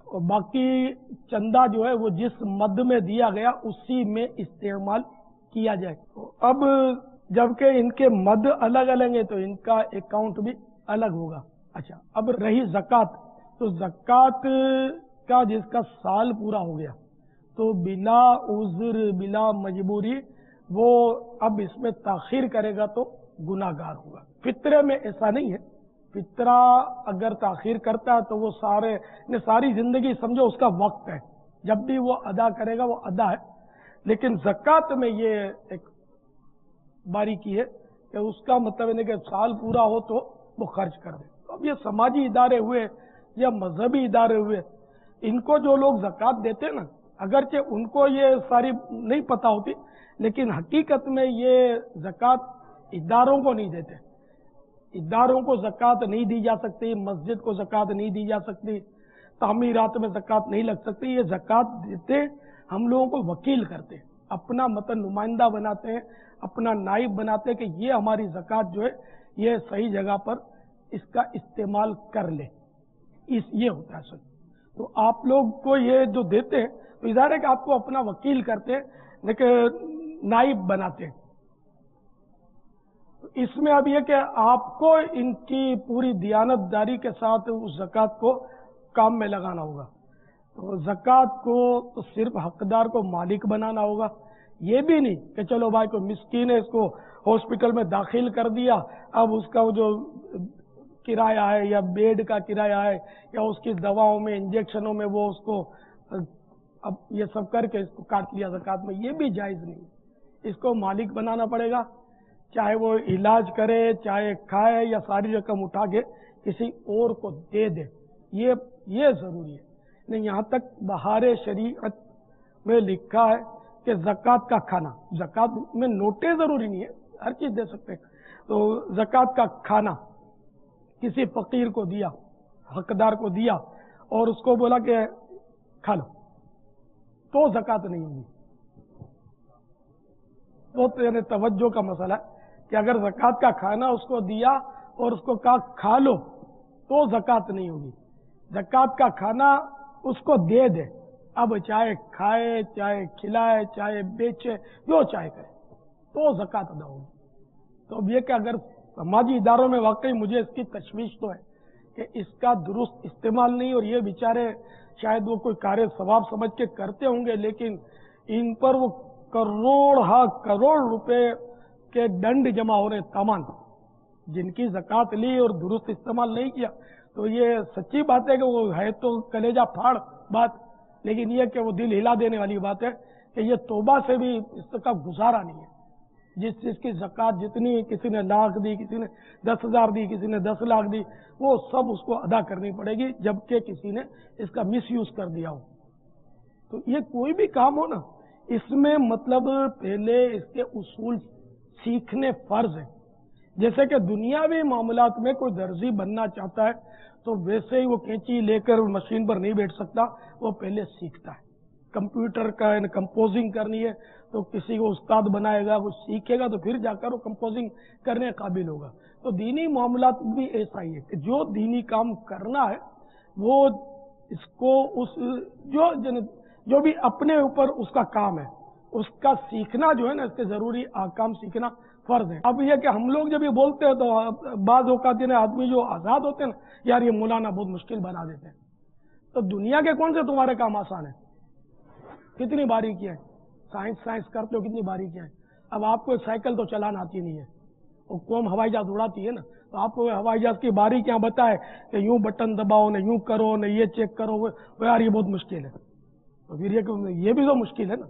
اور باقی چندہ جو ہے وہ جس مد میں دیا گیا اسی میں استعمال کیا جائے. اب جبکہ ان کے مد الگ الگ ہیں تو ان کا اکاؤنٹ بھی الگ ہوگا. اچھا، اب رہی زکوٰۃ، تو زکوٰۃ کا جس کا سال پورا ہو گیا تو بلا عذر بلا مجبوری وہ اب اس میں تاخیر کرے گا تو گناہ گار ہوگا. فطرے میں ایسا نہیں ہے. فطرہ اگر تاخیر کرتا ہے تو وہ ساری زندگی سمجھو اس کا وقت ہے، جب بھی وہ ادا کرے گا وہ ادا ہے. لیکن زکوٰۃ میں یہ ایک باریکی ہے کہ اس کا مطلب ہے کہ سال پورا ہو تو وہ خرچ کر دے. اب یہ سماجی ادارے ہوئے یا مذہبی ادارے ہوئے، ان کو جو لوگ زکوٰۃ دیتے نا، اگرچہ ان کو یہ ساری نہیں پتہ ہوتی، لیکن حقیقت میں یہ زکوٰۃ اداروں کو نہیں دیتے. اداروں کو زکوٰۃ نہیں دی جا سکتی، مسجد کو زکوٰۃ نہیں دی جا سکتی، تعمیرات میں زکوٰۃ نہیں لگ سکتی. یہ زکوٰۃ دیتے ہم لوگوں کو وکیل کرتے ہیں، اپنا نمائندہ بناتے ہیں، اپنا نائب بناتے ہیں کہ یہ ہماری زکوٰۃ جو ہے یہ صحیح جگہ پر اس کا استعمال کر لے. یہ ہوتا ہے سر. تو آپ لوگ کو یہ جو دیتے ہیں تو ادارے کہ آپ کو اپنا وکیل کرتے ہیں لیکن نائب بناتے ہیں. اس میں اب یہ کہ آپ کو ان کی پوری دیانت داری کے ساتھ اس زکوٰۃ کو کام میں لگانا ہوگا. تو زکوٰۃ کو تو صرف حقدار کو مالک بنانا ہوگا. یہ بھی نہیں کہ چلو بھائی کوئی مسکین ہے اس کو ہاسپٹل میں داخل کر دیا، اب اس کا جو کرایہ ہے یا بیڈ کا کرایہ ہے یا اس کی دواؤں میں انجیکشنوں میں وہ اس کو اب یہ سب کر کے اس کو کاٹ لیا زکوٰۃ میں. یہ بھی جائز نہیں. اس کو مالک بنانا پڑے گا، چاہے وہ علاج کرے، چاہے کھائے یا ساری رقم اٹھا کے کسی اور کو دے دے. یہ ضروری ہے. نہیں، یہاں تک بہار شریعت میں لکھا ہے کہ زکوٰۃ کا کھانا، زکوٰۃ میں نوٹیں ضروری نہیں ہے، ہر چیز دے سکتے ہیں. تو زکوٰۃ کا کھانا کسی فقیر کو دیا، حقدار کو دیا اور اس کو بولا کہ کھا لو، تو زکوٰۃ نہیں ہوگی. تو تیرے توجہ کا مسئلہ ہے کہ اگر زکوٰۃ کا کھانا اس کو دیا اور اس کو کہا کھا لو تو زکوٰۃ نہیں ہوگی. زکوٰۃ کا کھانا اس کو دے دے، اب چاہے کھائے، چاہے کھلائے، چاہے بیچے، جو چاہے کرے، تو زکوٰۃ ادا ہوگی. تو اب یہ کہ اگر سماجی اداروں میں واقعی مجھے اس کی تشویش تو ہے کہ اس کا درست استعمال نہیں، اور یہ بیچارے شاید وہ کوئی کار ثواب سمجھ کے کرتے ہوں گے، لیکن ان پر وہ کروڑ روپے کے ڈنڈ جمع ہو رہے تمام، جن کی زکوٰۃ لی اور درست استعمال نہیں کیا. تو یہ سچی بات ہے کہ وہ ہے تو کلیجہ پھاڑ بات، لیکن یہ کہ وہ دل ہلا دینے والی بات ہے کہ یہ توبہ سے بھی اس کا گزارا نہیں ہے. جس چیز کی زکوٰۃ جتنی کسی نے لاکھ دی، کسی نے 10,000 دی، کسی نے 10 لاکھ دی، وہ سب اس کو ادا کرنی پڑے گی، جبکہ کسی نے اس کا مس یوز کر دیا ہو. تو یہ کوئی بھی کام ہو نا، اس میں مطلب پہلے اس کے اصول سیکھنے فرض ہیں. جیسے کہ دنیاوی معاملات میں کوئی درزی بننا چاہتا ہے تو ویسے ہی وہ کینچی لے کر مشین پر نہیں بیٹھ سکتا، وہ پہلے سیکھتا ہے. کمپیوٹر کا کمپوزنگ کرنی ہے تو کسی کو استاد بنائے گا، وہ سیکھے گا تو پھر جا کر وہ کمپوزنگ کرنے قابل ہوگا. تو دینی معاملات بھی ایسا ہی ہے کہ جو دینی کام کرنا ہے وہ اس کو جو بھی اپنے اوپر اس کا کام ہے اس کا سیکھنا جو ہے نا، اس کے ضروری احکام سیکھنا فرض ہے. اب یہ کہ ہم لوگ جب یہ بولتے ہیں تو بعض اوقات آدمی جو آزاد ہوتے ہیں نا، یار یہ مولانا بہت مشکل بنا دیتے ہیں. تو دنیا کے کون سے تمہارے کام آسان ہیں؟ کتنی باریکیاں ہیں. سائنس کرتے ہو، کتنی باریکیاں ہیں. اب آپ کو سائیکل تو چلانا آتی نہیں ہے، وہ قوم ہوائی جہاز اڑاتی ہے نا، تو آپ کو ہوائی جہاز کی باریکیاں بتائے کہ یوں بٹن دباؤ، نہ یوں کرو، نہ یہ چیک کرو، وہ یار یہ بہت مشکل ہے. تو پھر یہ بھی تو مشکل ہے نا.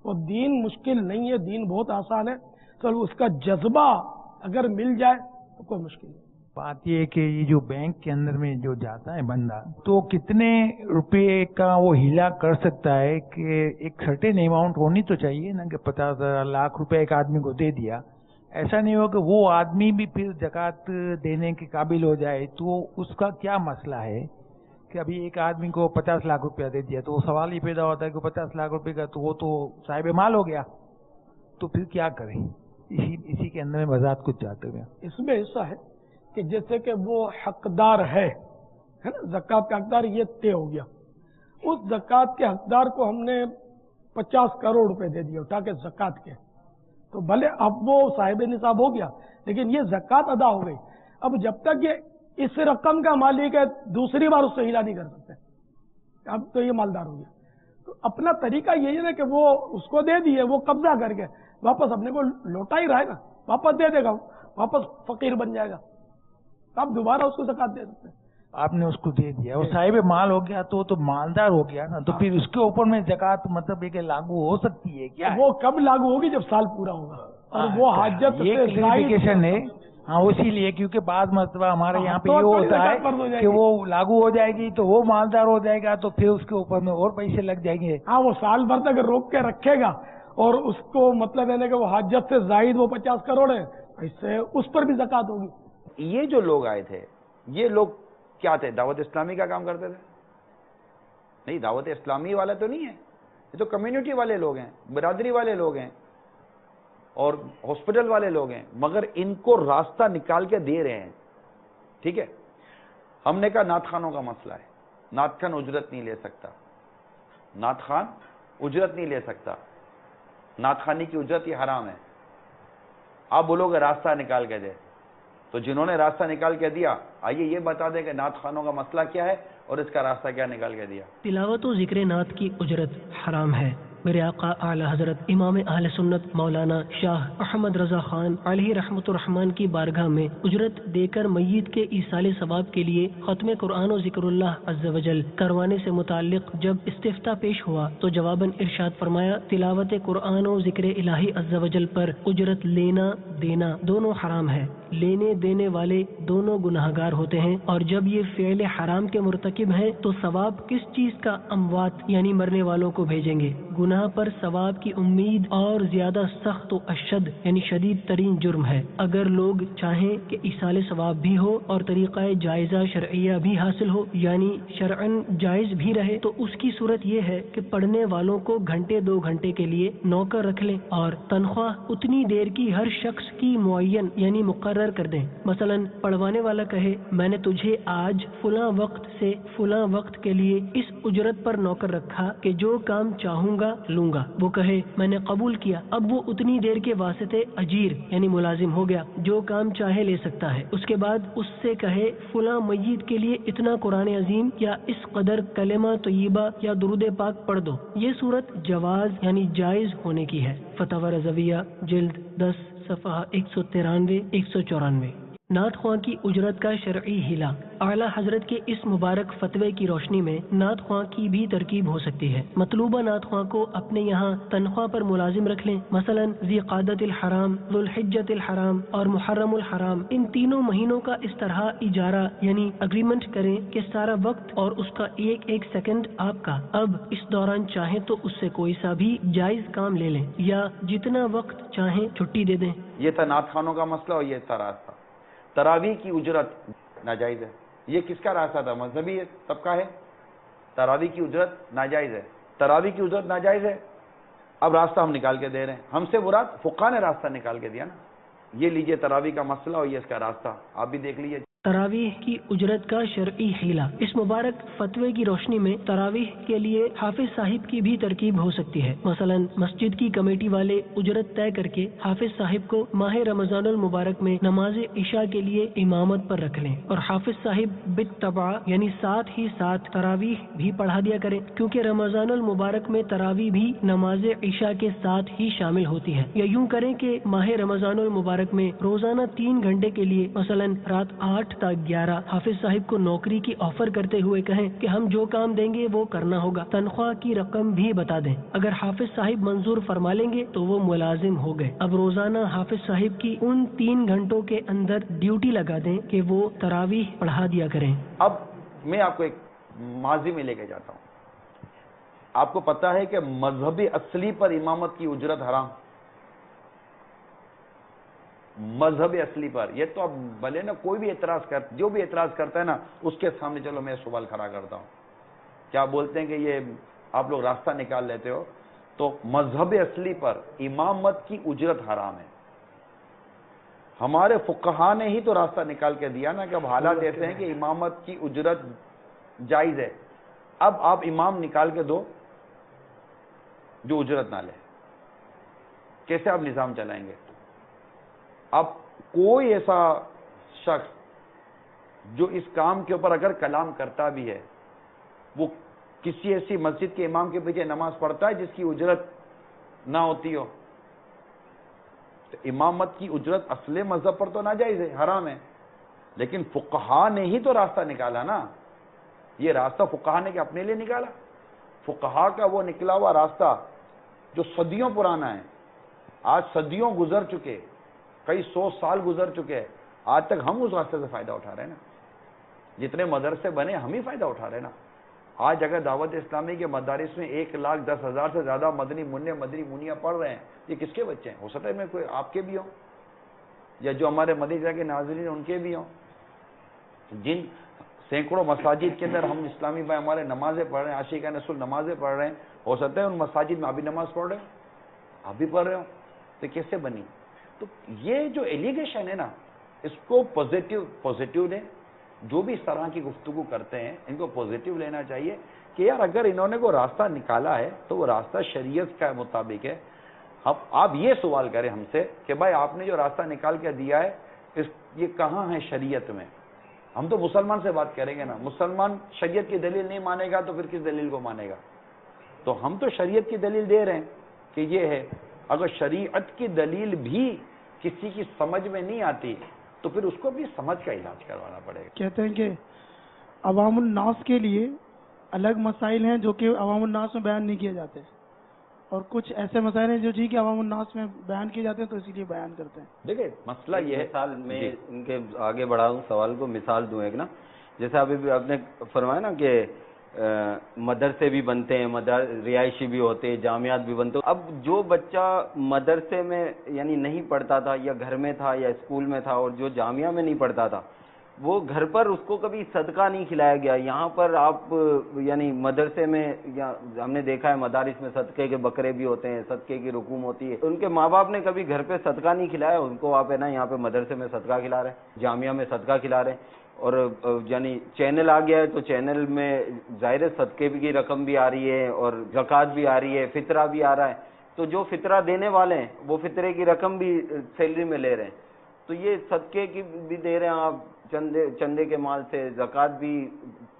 وہ دین مشکل نہیں ہے، دین بہت آسان ہے. چلو اس کا جذبہ اگر مل جائے تو کوئی مشکل نہیں. بات یہ ہے کہ یہ جو بینک کے اندر میں جو جاتا ہے بندہ، تو کتنے روپے کا وہ ہیلا کر سکتا ہے؟ کہ ایک سرٹن اماؤنٹ ہونی تو چاہیے نا، کہ 50 لاکھ روپے ایک آدمی کو دے دیا، ایسا نہیں ہو کہ وہ آدمی بھی پھر زکوٰۃ دینے کے قابل ہو جائے. تو اس کا کیا مسئلہ ہے کہ ابھی ایک آدمی کو 50 لاکھ روپیہ دے دیا، تو وہ سوال ہی پیدا ہوتا ہے کہ 50 لاکھ روپے کا تو وہ تو صاحب مال ہو گیا، تو پھر کیا کریں؟ اسی کے اندر میں وضاحت کچھ چاہتے ہوئے. اس میں ایسا ہے کہ جیسے کہ وہ حقدار ہے نا، زکوٰۃ کا حقدار یہ طے ہو گیا. اس زکوٰۃ کے حقدار کو ہم نے 50 کروڑ روپے دے دیا اٹھا کے زکوٰۃ کے، تو بھلے اب وہ صاحب نصاب ہو گیا لیکن یہ زکوٰۃ ادا ہو گئی. اب جب تک یہ اس رقم کا مالک ہے دوسری بار اس سے ہلا نہیں کر سکتے، اب تو یہ مالدار ہو گیا. تو اپنا طریقہ یہی ہے نا کہ وہ اس کو دے دیے، وہ قبضہ کر کے واپس اپنے کو لوٹا ہی رہے گا، واپس دے دے گا، واپس فقیر بن جائے گا، آپ دوبارہ اس کو زکوٰۃ دے سکتے ہیں. آپ نے اس کو دے دیا، وہ صاحب مال ہو گیا تو مالدار ہو گیا نا، تو پھر اس کے اوپر میں زکوٰۃ مطلب یہ کہ لاگو ہو سکتی ہے کیا؟ وہ کب لاگو ہوگی؟ جب سال پورا ہوگا اور وہ حاجت یہ کلیریفیکیشن ہے. ہاں اسی لیے، کیونکہ بعض مرتبہ ہمارے یہاں پہ یہ ہوتا ہے کہ وہ لاگو ہو جائے گی تو وہ مالدار ہو جائے گا، تو پھر اس کے اوپر میں اور پیسے لگ جائیں گے. ہاں وہ سال بھر تک روک کے رکھے گا اور اس کو مطلب ہے کہ وہ حاجت سے زائد وہ 50 کروڑ ہے، اس سے اس پر بھی زکوٰۃ ہوگی. یہ جو لوگ آئے تھے، یہ لوگ کیا تھے؟ دعوت اسلامی کا کام کرتے تھے؟ نہیں، دعوت اسلامی والے تو نہیں ہے، یہ تو کمیونٹی والے لوگ ہیں، برادری والے لوگ ہیں اور ہاسپٹل والے لوگ ہیں، مگر ان کو راستہ نکال کے دے رہے ہیں. ٹھیک ہے، ہم نے کہا نعت خانوں کا مسئلہ ہے، نعت خان اجرت نہیں لے سکتا، نعت خان اجرت نہیں لے سکتا، نعت خانی کی اجرت یہ حرام ہے. آپ بولو گے راستہ نکال کے دے، تو جنہوں نے راستہ نکال کے دیا، آئیے یہ بتا دیں کہ نعت خانوں کا مسئلہ کیا ہے اور اس کا راستہ کیا نکال کے دیا. تلاوت و ذکر نعت کی اجرت حرام ہے. میرے آقا اعلی حضرت امام اہل سنت مولانا شاہ احمد رضا خان علیہ رحمت الرحمان کی بارگاہ میں اجرت دے کر میت کے ایصال ثواب کے لیے ختم قرآن و ذکر اللہ عز و جل کروانے سے متعلق جب استفتاء پیش ہوا تو جواباً ارشاد فرمایا، تلاوت قرآن و ذکر الہی عز و جل پر اجرت لینا دینا دونوں حرام ہے. لینے دینے والے دونوں گناہگار ہوتے ہیں، اور جب یہ فعل حرام کے مرتکب ہیں تو ثواب کس چیز کا اموات یعنی مرنے والوں کو بھیجیں گے؟ گناہ پر ثواب کی امید اور زیادہ سخت و اشد یعنی شدید ترین جرم ہے۔ اگر لوگ چاہیں کہ ایصال ثواب بھی ہو اور طریقہ جائزہ شرعیہ بھی حاصل ہو یعنی شرعن جائز بھی رہے، تو اس کی صورت یہ ہے کہ پڑھنے والوں کو گھنٹے 2 گھنٹے کے لیے نوکر رکھ لیں اور تنخواہ اتنی دیر کی ہر شخص کی معین یعنی مقرر کر دیں۔ مثلا پڑھوانے والا کہے میں نے تجھے آج فلاں وقت سے فلاں وقت کے لیے اس اجرت پر نوکر رکھا کہ جو کام چاہوں گا لوں گا۔ وہ کہے میں نے قبول کیا، اب وہ اتنی دیر کے واسطے اجیر یعنی ملازم ہو گیا، جو کام چاہے لے سکتا ہے۔ اس کے بعد اس سے کہے فلاں میت کے لیے اتنا قرآن عظیم یا اس قدر کلمہ طیبہ یا درود پاک پڑھ دو۔ یہ صورت جواز یعنی جائز ہونے کی ہے۔ فتاوی رضویہ جلد 10 صفحہ 193 194۔ نعت خواں کی اجرت کا شرعی حیلہ۔ اعلیٰ حضرت کے اس مبارک فتوے کی روشنی میں نعت خواں کی بھی ترکیب ہو سکتی ہے۔ مطلوبہ نعت خواں کو اپنے یہاں تنخواہ پر ملازم رکھ لیں، مثلا ذی قعدۃ الحرام، ذو الحجۃ الحرام اور محرم الحرام۔ ان تینوں مہینوں کا اس طرح اجارہ یعنی اگریمنٹ کریں کہ سارا وقت اور اس کا ایک ایک سیکنڈ آپ کا۔ اب اس دوران چاہیں تو اس سے کوئی سا بھی جائز کام لے لیں یا جتنا وقت چاہیں چھٹی دے دیں۔ یہ تھا نعت خوانوں کا مسئلہ اور یہ تھا راستہ۔ تراویح کی اجرت ناجائز ہے۔ یہ کس کا راستہ تھا؟ مذہبی طبقہ ہے۔ تراویح کی اجرت ناجائز ہے، تراویح کی اجرت ناجائز ہے۔ اب راستہ ہم نکال کے دے رہے ہیں، ہم سے مراد فقہا نے راستہ نکال کے دیا نا۔ یہ لیجئے تراویح کا مسئلہ اور یہ اس کا راستہ، آپ بھی دیکھ لیجئے۔ تراویح کی اجرت کا شرعی حیلہ۔ اس مبارک فتوے کی روشنی میں تراویح کے لیے حافظ صاحب کی بھی ترکیب ہو سکتی ہے۔ مثلا مسجد کی کمیٹی والے اجرت طے کر کے حافظ صاحب کو ماہ رمضان المبارک میں نماز عشاء کے لیے امامت پر رکھ لیں اور حافظ صاحب بالطبع یعنی ساتھ ہی ساتھ تراویح بھی پڑھا دیا کریں، کیونکہ رمضان المبارک میں تراویح بھی نماز عشاء کے ساتھ ہی شامل ہوتی ہے۔ یا یوں کریں کہ ماہ رمضان المبارک میں روزانہ 3 گھنٹے کے لیے مثلا رات 8 تا 11 حافظ صاحب کو نوکری کی آفر کرتے ہوئے کہیں کہ ہم جو کام دیں گے وہ کرنا ہوگا، تنخواہ کی رقم بھی بتا دیں۔ اگر حافظ صاحب منظور فرما لیں گے تو وہ ملازم ہو گئے۔ اب روزانہ حافظ صاحب کی ان 3 گھنٹوں کے اندر ڈیوٹی لگا دیں کہ وہ تراویح پڑھا دیا کریں۔ اب میں آپ کو ایک ماضی میں لے کے جاتا ہوں۔ آپ کو پتا ہے کہ مذہبی اصلی پر امامت کی اجرت حرام، مذہب اصلی پر۔ یہ تو اب بھلے نا کوئی بھی اعتراض جو بھی اعتراض کرتا ہے نا اس کے سامنے چلو میں سوال کھڑا کرتا ہوں، کیا بولتے ہیں کہ یہ آپ لوگ راستہ نکال لیتے ہو؟ تو مذہب اصلی پر امامت کی اجرت حرام ہے۔ ہمارے فقہا نے ہی تو راستہ نکال کے دیا نا کہ اب حالات ایسے ہیں کہ امامت کی اجرت جائز ہے۔ اب آپ امام نکال کے دو جو اجرت نہ لے، کیسے آپ نظام چلائیں گے؟ اب کوئی ایسا شخص جو اس کام کے اوپر اگر کلام کرتا بھی ہے، وہ کسی ایسی مسجد کے امام کے پیچھے نماز پڑھتا ہے جس کی اجرت نہ ہوتی ہو، تو امامت کی اجرت اصل مذہب پر تو ناجائز ہے، حرام ہے، لیکن فقہا نے ہی تو راستہ نکالا نا۔ یہ راستہ فقہا نے کہ اپنے لیے نکالا؟ فقہا کا وہ نکلا ہوا راستہ جو صدیوں پرانا ہے، آج صدیوں گزر چکے، کئی 100 سال گزر چکے ہیں، آج تک ہم اس راستے سے فائدہ اٹھا رہے ہیں نا۔ جتنے مدرسے بنے ہم ہی فائدہ اٹھا رہے ہیں نا۔ آج اگر دعوت اسلامی کے مدارس میں 1,10,000 سے زیادہ مدنی منیا پڑھ رہے ہیں، یہ کس کے بچے ہیں؟ ہو سکتا ہے میں کوئی آپ کے بھی ہوں یا جو ہمارے مدرسہ کے ناظرین ہیں ان کے بھی ہوں۔ جن سینکڑوں مساجد کے اندر ہم اسلامی بھائی ہمارے نمازیں پڑھ رہے ہیں، عاشقان رسول نمازیں پڑھ رہے ہیں، ہو سکتا ہے ان مساجد میں آپ بھی نماز پڑھ رہے ہیں، آپ بھی پڑھ رہے ہو، تو کیسے بنی؟ تو یہ جو ایلیگیشن ہے نا، اس کو پوزیٹیو لیں۔ جو بھی اس طرح کی گفتگو کرتے ہیں ان کو پوزیٹیو لینا چاہیے کہ یار اگر انہوں نے کوئی راستہ نکالا ہے تو وہ راستہ شریعت کا مطابق ہے۔ اب آپ یہ سوال کریں ہم سے کہ بھائی آپ نے جو راستہ نکال کے دیا ہے یہ کہاں ہے شریعت میں؟ ہم تو مسلمان سے بات کریں گے نا، مسلمان شریعت کی دلیل نہیں مانے گا تو پھر کس دلیل کو مانے گا؟ تو ہم تو شریعت کی دلیل دے رہے ہیں کہ یہ ہے۔ اگر شریعت کی دلیل بھی کسی کی سمجھ میں نہیں آتی تو پھر اس کو بھی سمجھ کا علاج کروانا پڑے گا۔ کہتے ہیں کہ عوام الناس کے لیے الگ مسائل ہیں جو کہ عوام الناس میں بیان نہیں کیے جاتے، اور کچھ ایسے مسائل ہیں جو جی کہ عوام الناس میں بیان کیے جاتے ہیں تو اسی لیے بیان کرتے ہیں. دیکھیں مسئلہ یہ ہے, مثال میں ان کے آگے بڑھاؤں سوال کو, مثال دوں ایک نا, جیسے ابھی آپ نے فرمایا نا کہ مدرسے بھی بنتے ہیں, رہائشی بھی ہوتے ہیں, جامعات بھی بنتے ہیں. اب جو بچہ مدرسے میں یعنی نہیں پڑھتا تھا یا گھر میں تھا یا اسکول میں تھا, اور جو جامعہ میں نہیں پڑھتا تھا, وہ گھر پر اس کو کبھی صدقہ نہیں کھلایا گیا. یہاں پر آپ یعنی مدرسے میں, یا ہم نے دیکھا ہے مدارس میں صدقے کے بکرے بھی ہوتے ہیں, صدقے کی رقوم ہوتی ہے. ان کے ماں باپ نے کبھی گھر پہ صدقہ نہیں کھلایا, ان کو آپ ہے نا یہاں پہ مدرسے میں صدقہ کھلا رہے ہیں, جامعہ میں صدقہ کھلا رہے ہیں. اور یعنی چینل آ گیا ہے تو چینل میں ظاہر صدقے کی رقم بھی آ رہی ہے اور زکوٰۃ بھی آ رہی ہے, فطرہ بھی آ رہا ہے. تو جو فطرہ دینے والے ہیں وہ فطرے کی رقم بھی سیلری میں لے رہے ہیں. تو یہ صدقے کی بھی دے رہے ہیں آپ چندے کے مال سے, زکوٰۃ بھی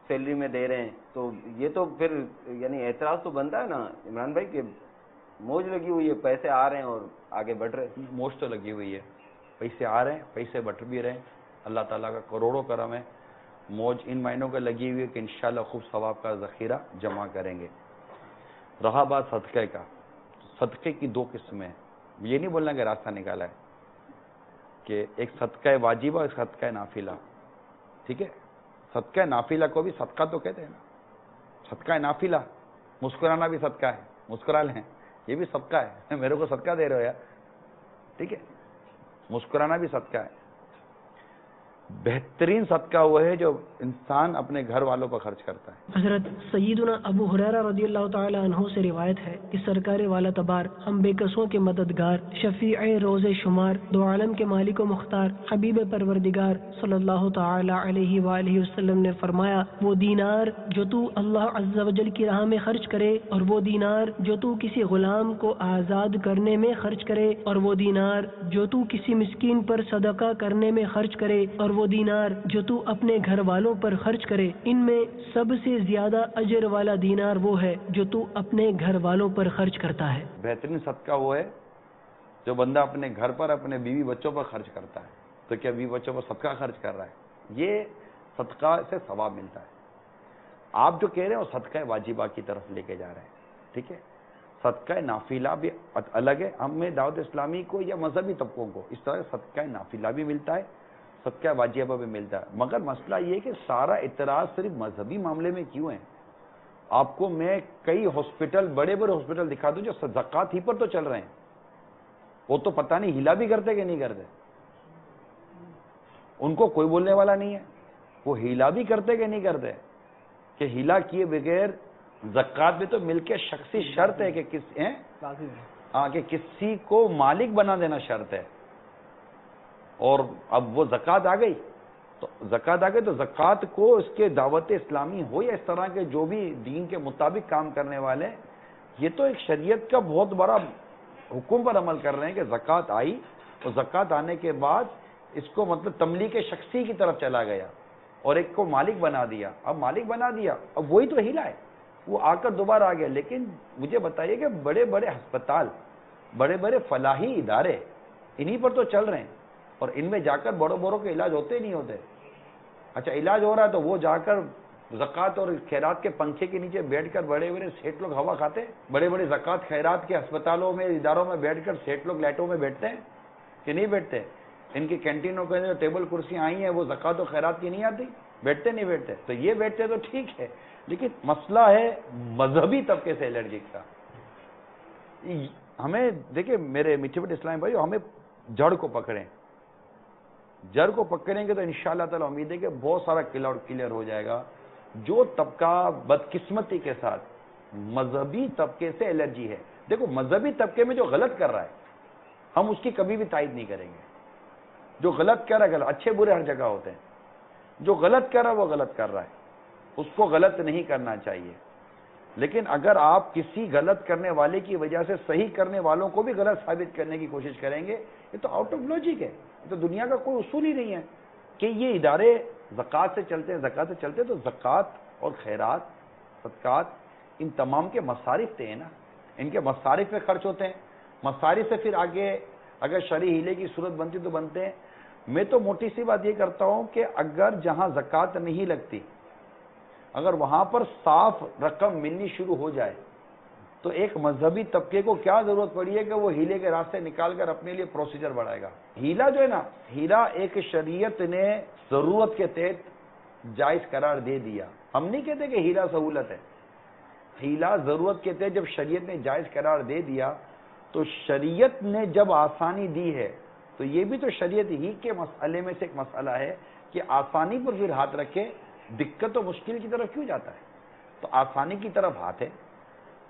سیلری میں دے رہے ہیں. تو یہ تو پھر یعنی اعتراض تو بنتا ہے نا عمران بھائی کہ موج لگی ہوئی ہے, پیسے آ رہے ہیں اور آگے بڑھ رہے ہیں. موج تو لگی ہوئی ہے, پیسے آ رہے ہیں, پیسے بٹ بھی رہے ہیں. اللہ تعالیٰ کا کروڑوں کرم ہے. موج ان معنوں کا لگی ہوئی ہے کہ انشاءاللہ خوب ثواب کا ذخیرہ جمع کریں گے. رہا بات صدقے کا, صدقے کی دو قسمیں ہیں. یہ نہیں بولنا کہ راستہ نکالا ہے کہ ایک صدقہ واجبہ اور ایک صدقہ نافلہ. ٹھیک ہے, صدقہ نافلہ کو بھی صدقہ تو کہتے ہیں نا. صدقہ نافلہ, مسکرانا بھی صدقہ ہے, مسکرا لیں, یہ بھی صدقہ ہے. میرے کو صدقہ دے رہے ہو یار, ٹھیک ہے, مسکرانا بھی صدقہ ہے. بہترین صدقہ وہ ہے جو انسان اپنے گھر والوں پر خرچ کرتا ہے. حضرت سیدنا ابو ہریرہ رضی اللہ تعالی عنہ سے روایت ہے کہ سرکار والا تبار, ہم بے کسوں کے مددگار, شفیع روز شمار, دو عالم کے مالک و مختار, حبیب پروردگار صلی اللہ تعالی علیہ وآلہ وسلم نے فرمایا, وہ دینار جو تو اللہ عز و جل کی راہ میں خرچ کرے, اور وہ دینار جو تو کسی غلام کو آزاد کرنے میں خرچ کرے, اور وہ دینار جو تو کسی مسکین پر صدقہ کرنے میں خرچ کرے, اور وہ دینار جو تو اپنے گھر والوں پر خرچ کرے, ان میں سب سے زیادہ اجر والا دینار وہ ہے جو تو اپنے گھر والوں پر خرچ کرتا ہے. بہترین صدقہ وہ ہے جو بندہ اپنے گھر پر اپنے بیوی بچوں پر خرچ کرتا ہے. تو کیا بیوی بچوں پر صدقہ خرچ کر رہا ہے؟ یہ صدقہ سے ثواب ملتا ہے. آپ جو کہہ رہے ہیں وہ صدقہ واجبہ کی طرف لے کے جا رہے ہیں. ٹھیک ہے, صدقہ نافلہ بھی الگ ہے. ہمیں دعوت اسلامی کو یا مذہبی طبقوں کو اس طرح صدقہ نافلہ بھی ملتا ہے, صدقہ واجبہ بھی ملتا ہے. مگر مسئلہ یہ ہے کہ سارا اعتراض صرف مذہبی معاملے میں کیوں ہے؟ آپ کو میں کئی ہاسپٹل, بڑے بڑے ہاسپٹل دکھا دوں جو زکوٰۃ ہی پر تو چل رہے ہیں. وہ تو پتہ نہیں ہلا بھی کرتے کہ نہیں کرتے, ان کو کوئی بولنے والا نہیں ہے. وہ ہلا بھی کرتے کہ نہیں کرتے, کہ ہلا کیے بغیر زکوٰۃ بھی تو مل کے شخصی شرط ہے کہ کسی کو مالک بنا دینا شرط ہے. اور اب وہ زکوٰۃ آ گئی تو زکوٰۃ کو اس کے دعوت اسلامی ہو یا اس طرح کے جو بھی دین کے مطابق کام کرنے والے, یہ تو ایک شریعت کا بہت بڑا حکم پر عمل کر رہے ہیں کہ زکوٰۃ آئی, اور زکوٰۃ آنے کے بعد اس کو مطلب تملیک شخصی کی طرف چلا گیا اور ایک کو مالک بنا دیا. اب مالک بنا دیا, اب وہی تو ہلا ہے, وہ آ کر دوبارہ آ گیا. لیکن مجھے بتائیے کہ بڑے بڑے ہسپتال, بڑے بڑے فلاحی ادارے انہی پر تو چل رہے ہیں, اور ان میں جا کر بڑوں کے علاج ہوتے نہیں ہوتے. اچھا علاج ہو رہا ہے تو وہ جا کر زکوٰۃ اور خیرات کے پنکھے کے نیچے بیٹھ کر بڑے بڑے سیٹ لوگ ہوا کھاتے ہیں. بڑے بڑے زکوٰۃ خیرات کے ہسپتالوں میں, اداروں میں بیٹھ کر سیٹ لوگ لائٹوں میں بیٹھتے ہیں کہ نہیں بیٹھتے؟ ان کی کینٹینوں کے اندر ٹیبل کرسیاں آئی ہیں, وہ زکوٰۃ و خیرات کی نہیں آتی, بیٹھتے نہیں بیٹھتے. تو یہ بیٹھتے تو ٹھیک ہے, لیکن مسئلہ ہے مذہبی طبقے سے الرجی کا. ہمیں دیکھیں میرے میٹھے میٹھے اسلامی بھائی, ہمیں جڑ کو پکڑیں. جڑ کو پکڑیں گے تو انشاءاللہ تعالی امید ہے کہ بہت سارا کلیئر ہو جائے گا. جو طبقہ بدقسمتی کے ساتھ مذہبی طبقے سے الرجی ہے, دیکھو مذہبی طبقے میں جو غلط کر رہا ہے ہم اس کی کبھی بھی تائید نہیں کریں گے. جو غلط کر رہا ہے, غلط, اچھے برے ہر جگہ ہوتے ہیں. جو غلط کر رہا ہے وہ غلط کر رہا ہے, اس کو غلط نہیں کرنا چاہیے. لیکن اگر آپ کسی غلط کرنے والے کی وجہ سے صحیح کرنے والوں کو بھی غلط ثابت کرنے کی کوشش کریں گے, یہ تو آؤٹ آف لاجک ہے. یہ تو دنیا کا کوئی اصول ہی نہیں ہے کہ یہ ادارے زکوٰۃ سے چلتے ہیں, زکوٰۃ سے چلتے ہیں. تو زکوٰۃ اور خیرات, صدقات, ان تمام کے مصارف تھے نا, ان کے مصارف میں خرچ ہوتے ہیں. مصارف سے پھر آگے اگر شرعی ہیلے کی صورت بنتی تو بنتے ہیں. میں تو موٹی سی بات یہ کرتا ہوں کہ اگر جہاں زکوٰۃ نہیں لگتی, اگر وہاں پر صاف رقم ملنی شروع ہو جائے تو ایک مذہبی طبقے کو کیا ضرورت پڑی ہے کہ وہ ہیلے کے راستے نکال کر اپنے لیے پروسیجر بڑھائے گا. ہیلا جو ہے نا, ہیلا ایک شریعت نے ضرورت کے تحت جائز قرار دے دیا. ہم نہیں کہتے کہ ہیلا سہولت ہے, ہیلا ضرورت کے تحت جب شریعت نے جائز قرار دے دیا تو شریعت نے جب آسانی دی ہے تو یہ بھی تو شریعت ہی کے مسئلے میں سے ایک مسئلہ ہے کہ آسانی پر پھر ہاتھ رکھے دقت و مشکل کی طرف کیوں جاتا ہے. تو آسانی کی طرف ہاتھ ہے,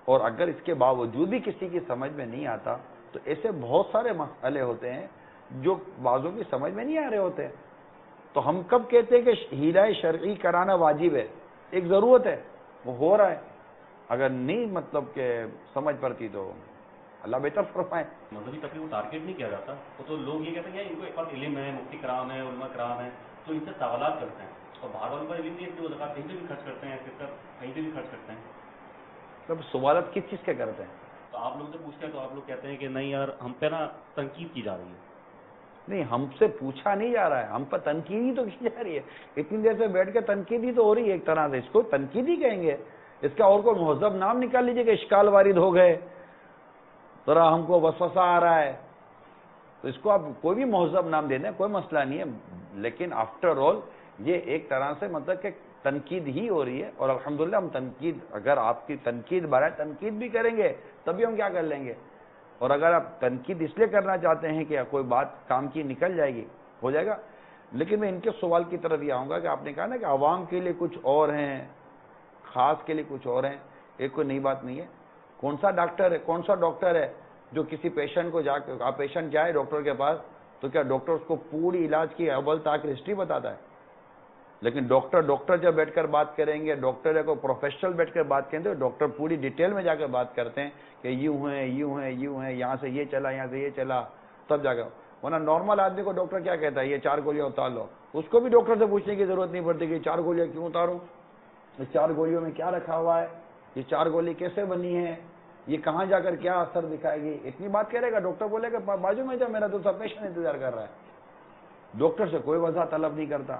اور اگر اس کے باوجود بھی کسی کی سمجھ میں نہیں آتا تو ایسے بہت سارے مسئلے ہوتے ہیں جو بعضوں کی سمجھ میں نہیں آ رہے ہوتے ہیں. تو ہم کب کہتے ہیں کہ ہیلا شرعی کرانا واجب ہے؟ ایک ضرورت ہے, وہ ہو رہا ہے. اگر نہیں مطلب کہ سمجھ پڑتی تو اللہ بہتر فرمائے. مذہبی طبقے کو ٹارگیٹ نہیں کیا جاتا, وہ تو لوگ یہ کہتے ہیں کہ ان کو ایک بات علم ہے, مفتی کرام ہے, علماء کرام ہے, تو ان سے سوالات کرتے ہیں, اور باہر والوں کا علم نہیں ہے کہ وہ زکات کہیں پہ بھی خرچ کرتے ہیں, کہیں پہ بھی خرچ کرتے ہیں. تب سوالات کس چیز کے کرتے ہیں؟ تو آپ لوگ سے پوچھتے ہیں تو آپ لوگ کہتے ہیں کہ نہیں یار ہم پہ نا تنقید کی جا رہی ہے. نہیں, ہم سے پوچھا نہیں جا رہا ہے, ہم پر تنقید ہی تو کی جا رہی ہے. اتنی دیر سے بیٹھ کے تنقید ہی تو ہو رہی ہے ایک طرح سے. اس کو تنقید ہی کہیں گے. اس کا اور کوئی مہذب نام نکال لیجئے کہ اشکال وارد ہو گئے, ذرا ہم کو وسوسہ آ رہا ہے, تو اس کو آپ کوئی بھی مہذب نام دے دیں, کوئی مسئلہ نہیں ہے. لیکن آفٹر آل یہ ایک طرح سے مطلب کہ تنقید ہی ہو رہی ہے. اور الحمدللہ ہم تنقید, اگر آپ کی تنقید برائے تنقید بھی کریں گے تبھی ہم کیا کر لیں گے. اور اگر آپ تنقید اس لیے کرنا چاہتے ہیں کہ کوئی بات کام کی نکل جائے گی, ہو جائے گا. لیکن میں ان کے سوال کی طرف یہ آؤں گا کہ آپ نے کہا نا کہ عوام کے لیے کچھ اور ہیں, خاص کے لیے کچھ اور ہیں. ایک کوئی نئی بات نہیں ہے. کون سا ڈاکٹر ہے جو کسی پیشنٹ کو پیشنٹ جائے ڈاکٹر کے پاس تو کیا ڈاکٹر اس کو پوری علاج کی اول تاخیر ہسٹری بتاتا ہے؟ لیکن ڈاکٹر جب بیٹھ کر بات کریں گے, ڈاکٹر کو پروفیشنل بیٹھ کر بات کریں تو ڈاکٹر پوری ڈیٹیل میں جا کر بات کرتے ہیں کہ یوں ہے, یہاں سے یہ چلا, تب جا کر. ورنہ نارمل آدمی کو ڈاکٹر کیا کہتا ہے, یہ 4 گولیاں اتار لو. اس کو بھی ڈاکٹر سے پوچھنے کی ضرورت نہیں پڑتی کہ 4 گولیاں کیوں اتاروں, اس 4 گولیوں میں کیا رکھا ہوا ہے, یہ 4 گولی کیسے بنی ہے, یہ کہاں جا کر کیا اثر دکھائے گی. اتنی بات کرے گا. ڈاکٹر بولے گا بازو میں جا, میرا دوسرا پیشنٹ انتظار کر رہا ہے. ڈاکٹر سے کوئی وضاحت طلب نہیں کرتا.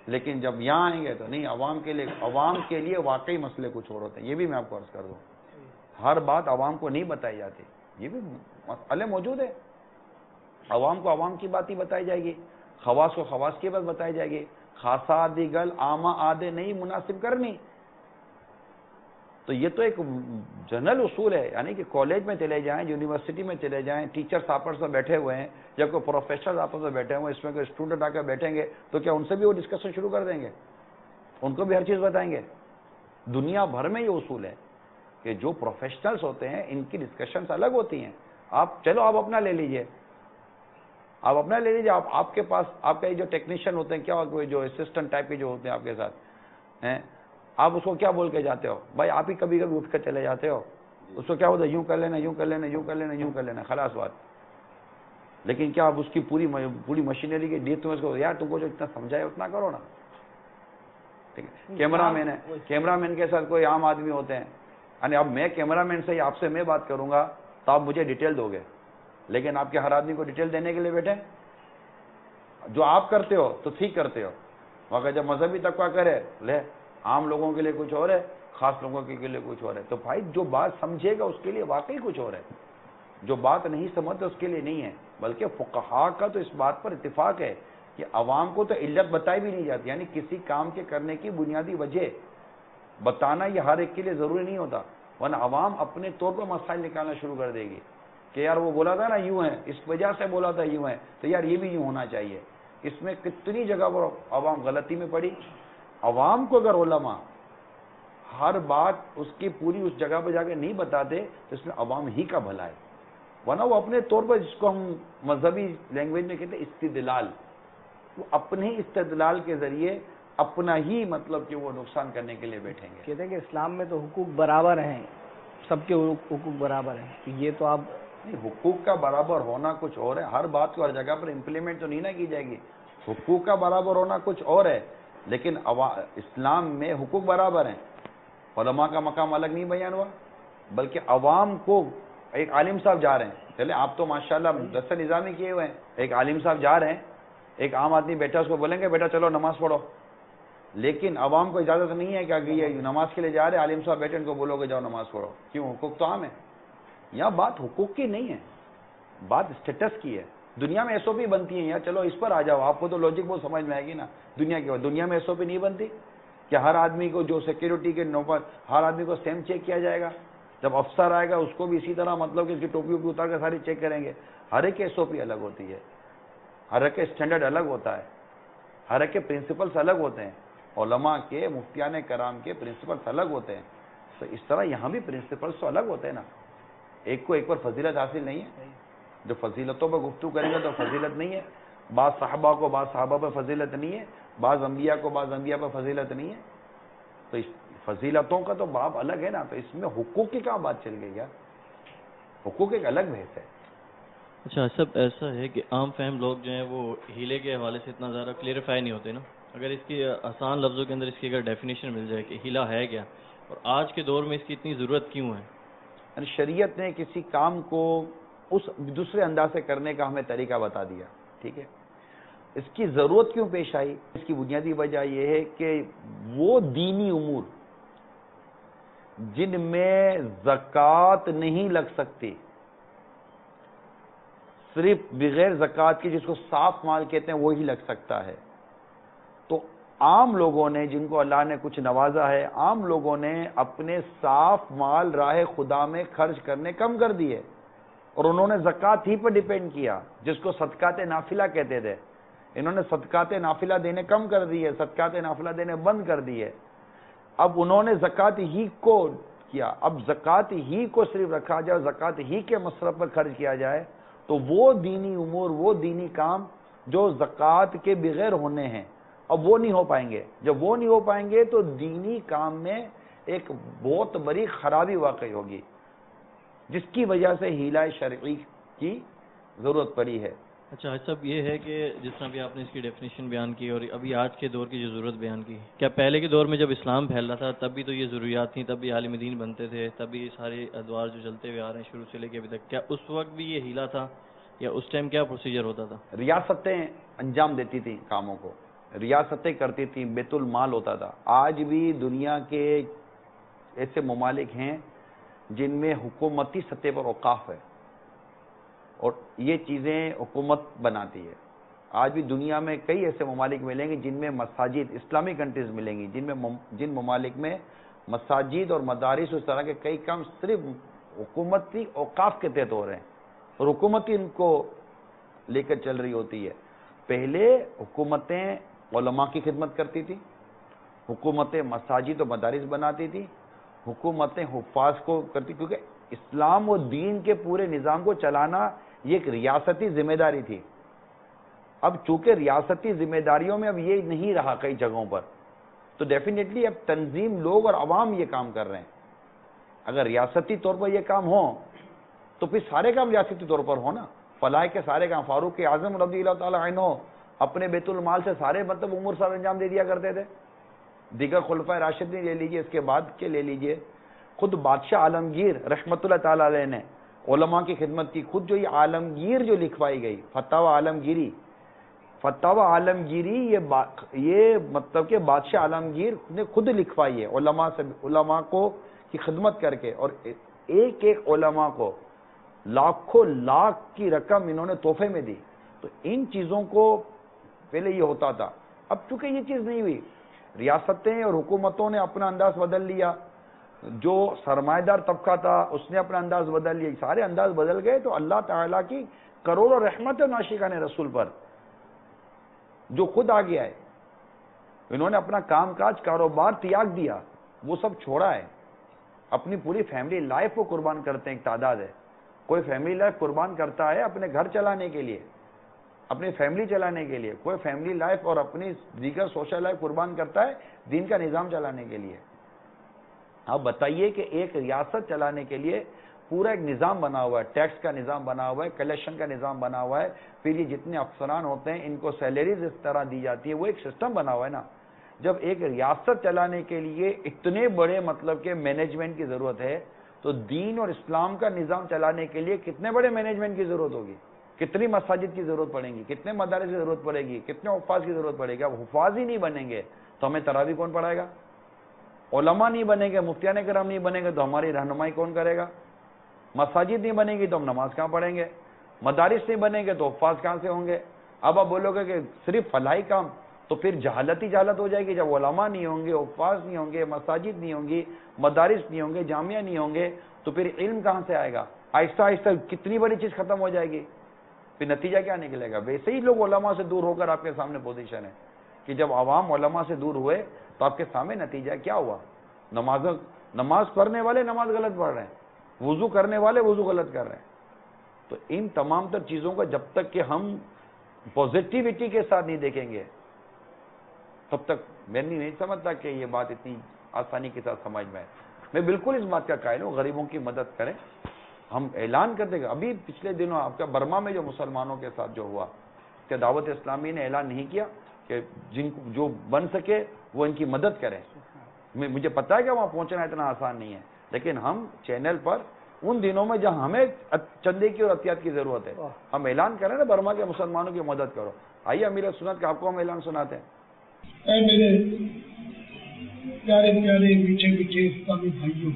لیکن جب یہاں آئیں گے تو نہیں, عوام کے لیے واقعی مسئلے کچھ اور ہوتے ہیں. یہ بھی میں آپ کو عرض کر دوں, ہر بات عوام کو نہیں بتائی جاتی. یہ بھی مسئلے موجود ہیں. عوام کو عوام کی بات ہی بتائی جائے گی, خواص کو خواص کی بات بتائی جائے گی. خاصا دی گل عامہ آدھے نہیں مناسب کرنی. تو یہ تو ایک جنرل اصول ہے. یعنی کہ کالج میں چلے جائیں, یونیورسٹی میں چلے جائیں, ٹیچرز آپس میں بیٹھے ہوئے ہیں یا کوئی پروفیسرز آپس میں بیٹھے ہوئے ہیں, اس میں کوئی اسٹوڈنٹ آ کر بیٹھیں گے تو کیا ان سے بھی وہ ڈسکشن شروع کر دیں گے؟ ان کو بھی ہر چیز بتائیں گے؟ دنیا بھر میں یہ اصول ہے کہ جو پروفیشنلز ہوتے ہیں ان کی ڈسکشنز الگ ہوتی ہیں. آپ اپنا لے لیجئے, آپ کے پاس آپ کے جو ٹیکنیشین ہوتے ہیں, کیا جو اسسٹنٹ ٹائپ کے جو ہوتے ہیں آپ کے ساتھ ہیں, آپ اس کو کیا بول کے جاتے ہو؟ بھائی آپ ہی کبھی کبھی اٹھ کر چلے جاتے ہو. اس کو کیا ہوتا ہے, یوں کر لینا, خلاص بات. لیکن کیا آپ اس کی پوری مشینری کی ڈیپ تم اس کو, یار تم کو جو اتنا سمجھائے اتنا کرو نا. ٹھیک ہے, کیمرہ مین کے ساتھ کوئی عام آدمی ہوتے ہیں. یعنی اب میں کیمرہ مین سے آپ سے میں بات کروں گا تو آپ مجھے ڈیٹیل دو گے, لیکن آپ کے ہر آدمی کو ڈیٹیل دینے کے لیے بیٹھے. جو آپ کرتے ہو تو ٹھیک کرتے ہو, مگر جب مذہبی طبقہ کرے لے عام لوگوں کے لیے کچھ اور ہے, خاص لوگوں کے لیے کچھ اور ہے. تو بھائی جو بات سمجھے گا اس کے لیے واقعی کچھ اور ہے, جو بات نہیں سمجھتا اس کے لیے نہیں ہے. بلکہ فقہاء کا تو اس بات پر اتفاق ہے کہ عوام کو تو علت بتائی بھی نہیں جاتی. یعنی کسی کام کے کرنے کی بنیادی وجہ بتانا یہ ہر ایک کے لیے ضروری نہیں ہوتا, ورنہ عوام اپنے طور پر مسائل نکالنا شروع کر دے گی کہ یار وہ بولا تھا نا یوں ہے, اس وجہ سے بولا تھا یوں ہے, تو یار یہ بھی یوں ہونا چاہیے. اس میں کتنی جگہ پر عوام غلطی میں پڑی. عوام کو اگر علماء ہر بات اس کی پوری اس جگہ پہ جا کے نہیں بتاتے تو اس میں عوام ہی کا بھلا ہے. ورنہ وہ اپنے طور پر, جس کو ہم مذہبی لینگویج میں کہتے ہیں استدلال, وہ اپنے استدلال کے ذریعے اپنا ہی مطلب کہ وہ نقصان کرنے کے لیے بیٹھیں گے. کہتے ہیں کہ اسلام میں تو حقوق برابر ہیں, سب کے حقوق برابر ہیں. یہ تو آپ حقوق کا برابر ہونا کچھ اور ہے. ہر بات کو ہر جگہ پر امپلیمنٹ تو نہیں نہ کی جائے گی. حقوق کا برابر ہونا کچھ اور ہے, لیکن اسلام میں حقوق برابر ہیں. علماء کا مقام الگ نہیں بیان ہوا, بلکہ عوام کو, ایک عالم صاحب جا رہے ہیں, چلے آپ تو ماشاءاللہ دست نظامی کیے ہوئے ہیں, ایک عالم صاحب جا رہے ہیں, ایک عام آدمی بیٹھا, اس کو بولیں گے بیٹا چلو نماز پڑھو, لیکن عوام کو اجازت نہیں ہے کہ اگر یہ نماز کے لیے جا رہے عالم صاحب بیٹھے ان کو بولو کہ جاؤ نماز پڑھو. کیوں؟ حقوق تو عام ہے. یہاں بات حقوق کی نہیں ہے, بات اسٹیٹس کی ہے. دنیا میں ایس او پی بنتی ہیں یار, چلو اس پر آ جاؤ, آپ کو تو لاجک بہت سمجھ میں آئے گی نا. دنیا میں ایس او پی نہیں بنتی کہ ہر آدمی کو جو سیکیورٹی کے نوبت ہر آدمی کو سیم چیک کیا جائے گا. جب افسر آئے گا اس کو بھی اسی طرح مطلب کہ اس کی ٹوپی ووپی اتار کر ساری چیک کریں گے. ہر ایک ایس او پی الگ ہوتی ہے, ہر ایک کے اسٹینڈرڈ الگ ہوتا ہے, ہر ایک کے پرنسپلس الگ ہوتے ہیں. علماء کے مفتیان کرام کے پرنسپلس الگ ہوتے ہیں. تو اس طرح یہاں بھی پرنسپلس تو الگ ہوتے ہیں نا. ایک کو ایک پر فضیلت حاصل نہیں ہے. جو فضیلتوں پر گفتگو کریں گے تو فضیلت نہیں ہے. بعض صحابہ کو بعض صحابہ پر فضیلت نہیں ہے, بعض انبیاء کو بعض انبیاء پر فضیلت نہیں ہے. تو اس فضیلتوں کا تو باب الگ ہے نا. تو اس میں حقوق کی کہاں بات چل گئی یار؟ حقوق ایک الگ بحث ہے. اچھا سب ایسا ہے کہ عام فہم لوگ جو ہیں وہ ہیلے کے حوالے سے اتنا زیادہ کلیئرفائی نہیں ہوتے نا. اگر اس کی آسان لفظوں کے اندر اس کی اگر ڈیفینیشن مل جائے کہ ہیلا ہے کیا اور آج کے دور میں اس کی اتنی ضرورت کیوں ہے. یعنی شریعت نے کسی کام کو اس دوسرے انداز سے کرنے کا ہمیں طریقہ بتا دیا, ٹھیک ہے. اس کی ضرورت کیوں پیش آئی؟ اس کی بنیادی وجہ یہ ہے کہ وہ دینی امور جن میں زکوٰۃ نہیں لگ سکتی, صرف بغیر زکوٰۃ کی جس کو صاف مال کہتے ہیں وہی لگ سکتا ہے. تو عام لوگوں نے جن کو اللہ نے کچھ نوازا ہے, عام لوگوں نے اپنے صاف مال راہ خدا میں خرچ کرنے کم کر دیے اور انہوں نے زکوٰۃ ہی پر ڈیپینڈ کیا, جس کو صدقات نافلہ کہتے تھے. انہوں نے صدقات نافلہ دینے کم کر دیے, صدقات نافلہ دینے بند کر دیے. اب انہوں نے زکوٰۃ ہی کو کیا. اب زکوٰۃ ہی کو صرف رکھا جائے, زکوٰۃ ہی کے مصرف پر خرچ کیا جائے تو وہ دینی امور, وہ دینی کام جو زکوٰۃ کے بغیر ہونے ہیں اب وہ نہیں ہو پائیں گے. جب وہ نہیں ہو پائیں گے تو دینی کام میں ایک بہت بڑی خرابی واقع ہوگی, جس کی وجہ سے ہیلہ شرعی کی ضرورت پڑی ہے. اچھا سب یہ ہے کہ جس طرح بھی آپ نے اس کی ڈیفینیشن بیان کی اور ابھی آج کے دور کی جو ضرورت بیان کی, کیا پہلے کے دور میں جب اسلام پھیل رہا تھا تب بھی تو یہ ضروریات تھیں, تب بھی عالم دین بنتے تھے, تب بھی سارے ادوار جو چلتے ہوئے آ رہے ہیں شروع سے لے کے ابھی تک, کیا اس وقت بھی یہ ہیلا تھا یا اس ٹائم کیا پروسیجر ہوتا تھا؟ ریاستیں انجام دیتی تھیں کاموں کو, ریاستیں کرتی تھیں, بیت المال ہوتا تھا. آج بھی دنیا کے ایسے ممالک ہیں جن میں حکومتی سطح پر اوقاف ہے اور یہ چیزیں حکومت بناتی ہے. آج بھی دنیا میں کئی ایسے ممالک ملیں گے جن میں مساجد, اسلامی کنٹریز ملیں گی جن ممالک میں مساجد اور مدارس اس طرح کے کئی کام صرف حکومتی اوقاف کے تحت ہو رہے ہیں اور حکومت ان کو لے کر چل رہی ہوتی ہے. پہلے حکومتیں علماء کی خدمت کرتی تھی, حکومتیں مساجد و مدارس بناتی تھی, حکومتیں حفاظ کو کرتی, کیونکہ اسلام و دین کے پورے نظام کو چلانا یہ ایک ریاستی ذمہ داری تھی. اب چونکہ ریاستی ذمہ داریوں میں اب یہ نہیں رہا کئی جگہوں پر, تو ڈیفینیٹلی اب تنظیم لوگ اور عوام یہ کام کر رہے ہیں. اگر ریاستی طور پر یہ کام ہو تو پھر سارے کام ریاستی طور پر ہو نا. فلاح کے سارے کام, فاروق اعظم رضی اللہ تعالیٰ عنہ اپنے بیت المال سے سارے مطلب امور سر انجام دے دیا کرتے تھے. دیگر خلفائے راشدین لے لیجئے, اس کے بعد کے لے لیجئے, خود بادشاہ عالمگیر رحمت اللہ تعالیٰ علیہ نے علماء کی خدمت کی. خود جو یہ عالمگیر جو لکھوائی گئی فتاوی عالمگیری یہ مطلب کہ بادشاہ عالمگیر نے خود لکھوائی ہے علماء کو کی خدمت کر کے, اور ایک ایک علماء کو لاکھوں لاکھ کی رقم انہوں نے تحفے میں دی. تو ان چیزوں کو پہلے یہ ہوتا تھا. اب چونکہ یہ چیز نہیں ہوئی, ریاستیں اور حکومتوں نے اپنا انداز بدل لیا, جو سرمایہ دار طبقہ تھا اس نے اپنا انداز بدل لیا, سارے انداز بدل گئے. تو اللہ تعالیٰ کی کروڑوں رحمت ناشکان رسول پر جو خود آ گیا ہے, انہوں نے اپنا کام کاج کاروبار تیاگ دیا, وہ سب چھوڑا ہے, اپنی پوری فیملی لائف کو قربان کرتے ہیں. ایک تعداد ہے, کوئی فیملی لائف قربان کرتا ہے اپنے گھر چلانے کے لیے, اپنی فیملی چلانے کے لیے, کوئی فیملی لائف اور اپنی دیگر سوشل لائف قربان کرتا ہے دین کا نظام چلانے کے لیے. آپ بتائیے کہ ایک ریاست چلانے کے لیے پورا ایک نظام بنا ہوا ہے, ٹیکس کا نظام بنا ہوا ہے, کلیکشن کا نظام بنا ہوا ہے, پھر یہ جتنے افسران ہوتے ہیں ان کو سیلریز اس طرح دی جاتی ہے, وہ ایک سسٹم بنا ہوا ہے نا. جب ایک ریاست چلانے کے لیے اتنے بڑے مطلب کہ مینجمنٹ کی ضرورت ہے تو دین اور اسلام کا نظام چلانے کے لیے کتنے بڑے مینجمنٹ کی ضرورت ہوگی, کتنی مساجد کی ضرورت پڑیں گی, کتنے مدارس کی ضرورت پڑے گی, کتنے حفاظ کی ضرورت پڑے گی. اب حفاظ ہی نہیں بنیں گے تو ہمیں تراویح کون پڑھائے گا؟ علماء نہیں بنیں گے، مفتیان کرام نہیں بنیں گے تو ہماری رہنمائی کون کرے گا؟ مساجد نہیں بنے گی تو ہم نماز کہاں پڑھیں گے؟ مدارس نہیں بنیں گے تو حفاظ کہاں سے ہوں گے؟ اب آپ بولو گے کہ صرف فلاحی کام، تو پھر جہالت ہی جہالت ہو جائے گی. جب علماء نہیں ہوں گے، حفاظ نہیں ہوں گے، مساجد نہیں ہوں گی، مدارس نہیں ہوں گے، جامعہ نہیں ہوں گے، تو پھر علم کہاں سے آئے گا؟ آہستہ آہستہ کتنی بڑی چیز ختم ہو جائے گی. پھر نتیجہ کیا نکلے گا؟ ویسے ہی لوگ علماء سے دور ہو کر آپ کے سامنے پوزیشن ہے کہ جب عوام علماء سے دور ہوئے تو آپ کے سامنے نتیجہ کیا ہوا؟ نماز پڑھنے والے نماز غلط پڑھ رہے ہیں، وضو کرنے والے وضو غلط کر رہے ہیں. تو ان تمام تر چیزوں کا جب تک کہ ہم پوزیٹیوٹی کے ساتھ نہیں دیکھیں گے تب تک میں نہیں سمجھتا کہ یہ بات اتنی آسانی کے ساتھ سمجھ میں ہے. میں بالکل اس بات کا قائل ہوں غریبوں کی مدد کریں. ہم اعلان کر دیں گے. ابھی پچھلے دنوں آپ کا برما میں جو مسلمانوں کے ساتھ جو ہوا کہ دعوت اسلامی نے اعلان نہیں کیا کہ جن کو جو بن سکے وہ ان کی مدد کریں. مجھے پتا ہے کہ وہاں پہنچنا اتنا آسان نہیں ہے، لیکن ہم چینل پر ان دنوں میں جہاں ہمیں چندے کی اور عطیات کی ضرورت ہے ہم اعلان کریں نا برما کے مسلمانوں کی مدد کرو. آئیے امیر سنت کہ آپ کو ہم اعلان سناتے ہیں. اے میرے پیارے پیارے میٹھے میٹھے اسلامی بھائیوں،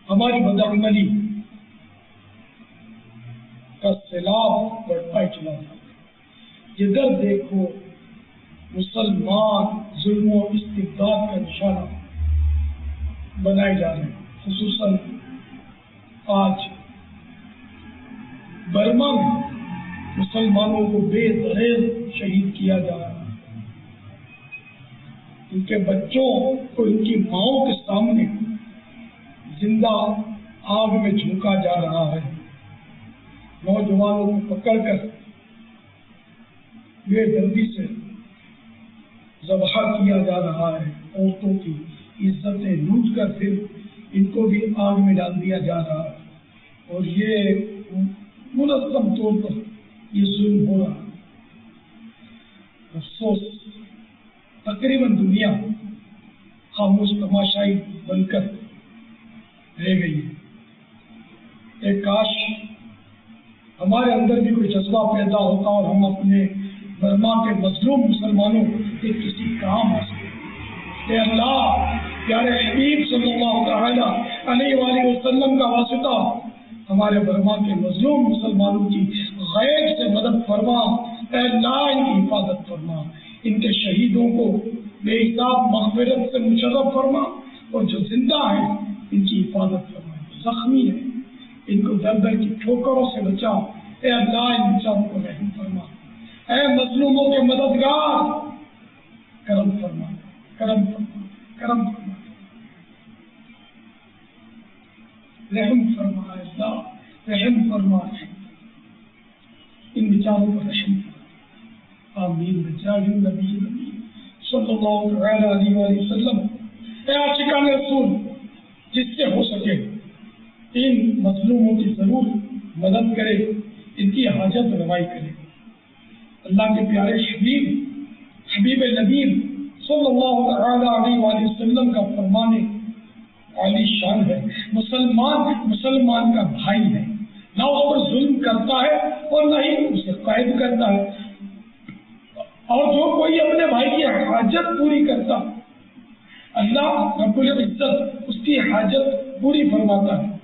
ہماری بدعملی کا سیلاب بڑھتا ہی چلا جاتا ہے. جدھر دیکھو مسلمان ظلم و استبداد کا نشانہ بنائے جا رہے ہیں. خصوصاً آج برما میں مسلمانوں کو بے دریغ شہید کیا جا رہا ہے. ان کے بچوں کو ان کی ماؤں کے سامنے زندہ آگ میں جھونکا جا رہا ہے. نوجوانوں کو پکڑ کر بے دردی سے ذبح کیا جا رہا ہے. عورتوں کی عزتیں لوٹ کر پھر ان کو بھی آگ میں ڈال دیا جا رہا ہے. اور یہ منظم طور پر یہ ظلم ہو رہا ہے. افسوس تقریباً دنیا خاموش تماشائی بن کر رہ گئی ہے. ایک کاش ہمارے اندر بھی کوئی جذبہ پیدا ہوتا اور ہم اپنے برما کے مظلوم مسلمانوں کے کسی کام آ سکتے. اے اللہ، پیارے حبیب صلی اللہ تعالی علیہ وآلہ وسلم کا واسطہ ہمارے برما کے مظلوم مسلمانوں کی غیب سے مدد فرما. اے اللہ، ان کی حفاظت فرما. ان کے شہیدوں کو بے حساب مغفرت سے مشرف فرما، اور جو زندہ ہیں ان کی حفاظت فرما. زخمی ہیں ان کو در در کی ٹھوکروں سے بچا. اے اللہ، ان بیچاروں کو رحم فرما. اے مظلوموں کے مددگار، کرم فرما، کرم فرما، کرم فرما، رحم فرما. اے اللہ، رحم فرما، ان بیچاروں پر رحم فرما. آمین بجاہ النبی صلی اللہ علیہ وآلہ وسلم. اے عاشقان رسول، جس سے ہو سکے ان مظلوموں کی ضرور مدد کرے، ان کی حاجت روائی کرے. اللہ کے پیارے حبیب نبی صلی اللہ علیہ وآلہ وسلم کا فرمان عالی شان ہے. مسلمان کا بھائی ہے، نہ اس پر ظلم کرتا ہے اور نہ ہی اسے قید کرتا ہے. اور جو کوئی اپنے بھائی کی حاجت پوری کرتا، اللہ رب العزت اس کی حاجت پوری فرماتا ہے.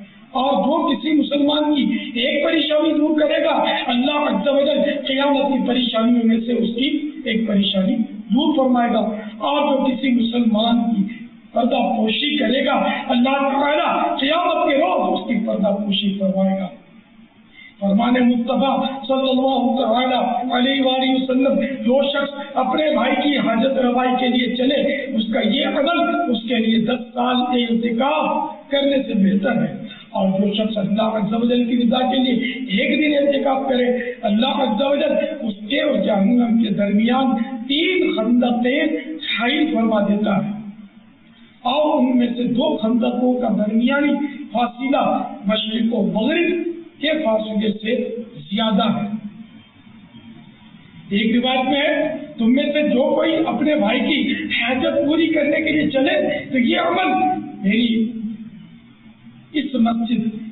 اور جو کسی مسلمان کی ایک پریشانی دور کرے گا، اللہ عز و جل قیامت کی پریشانیوں میں سے اس کی ایک پریشانی دور فرمائے گا. اور جو کسی مسلمان کی پردہ پوشی کرے گا، اللہ تعالیٰ قیامت کے روز اس کی پردہ پوشی فرمائے گا. فرمان مصطفیٰ صلی اللہ تعالی علیہ وآلہ وسلم، جو شخص اپنے بھائی کی حاجت روائی کے لیے چلے، اس کا یہ عمل اس کے لیے 10 سال اعتکاف کرنے سے بہتر ہے. اور جو شخص اللہ عز و جل کی رضا کے لیے ایک دن اعتکاف کرے، اللہ عز و جل اس کے اور جہنم کے درمیان 3 خندقیں حائل فرما دیتا ہے. اور ان میں سے 2 خندقوں کا درمیانی فاصلہ مشرق و مغرب کے فاصلے سے زیادہ ہے. ایک روایت میں ہے، تم میں سے جو کوئی اپنے بھائی کی حاجت پوری کرنے کے لیے چلے تو یہ عمل میری اس مسجد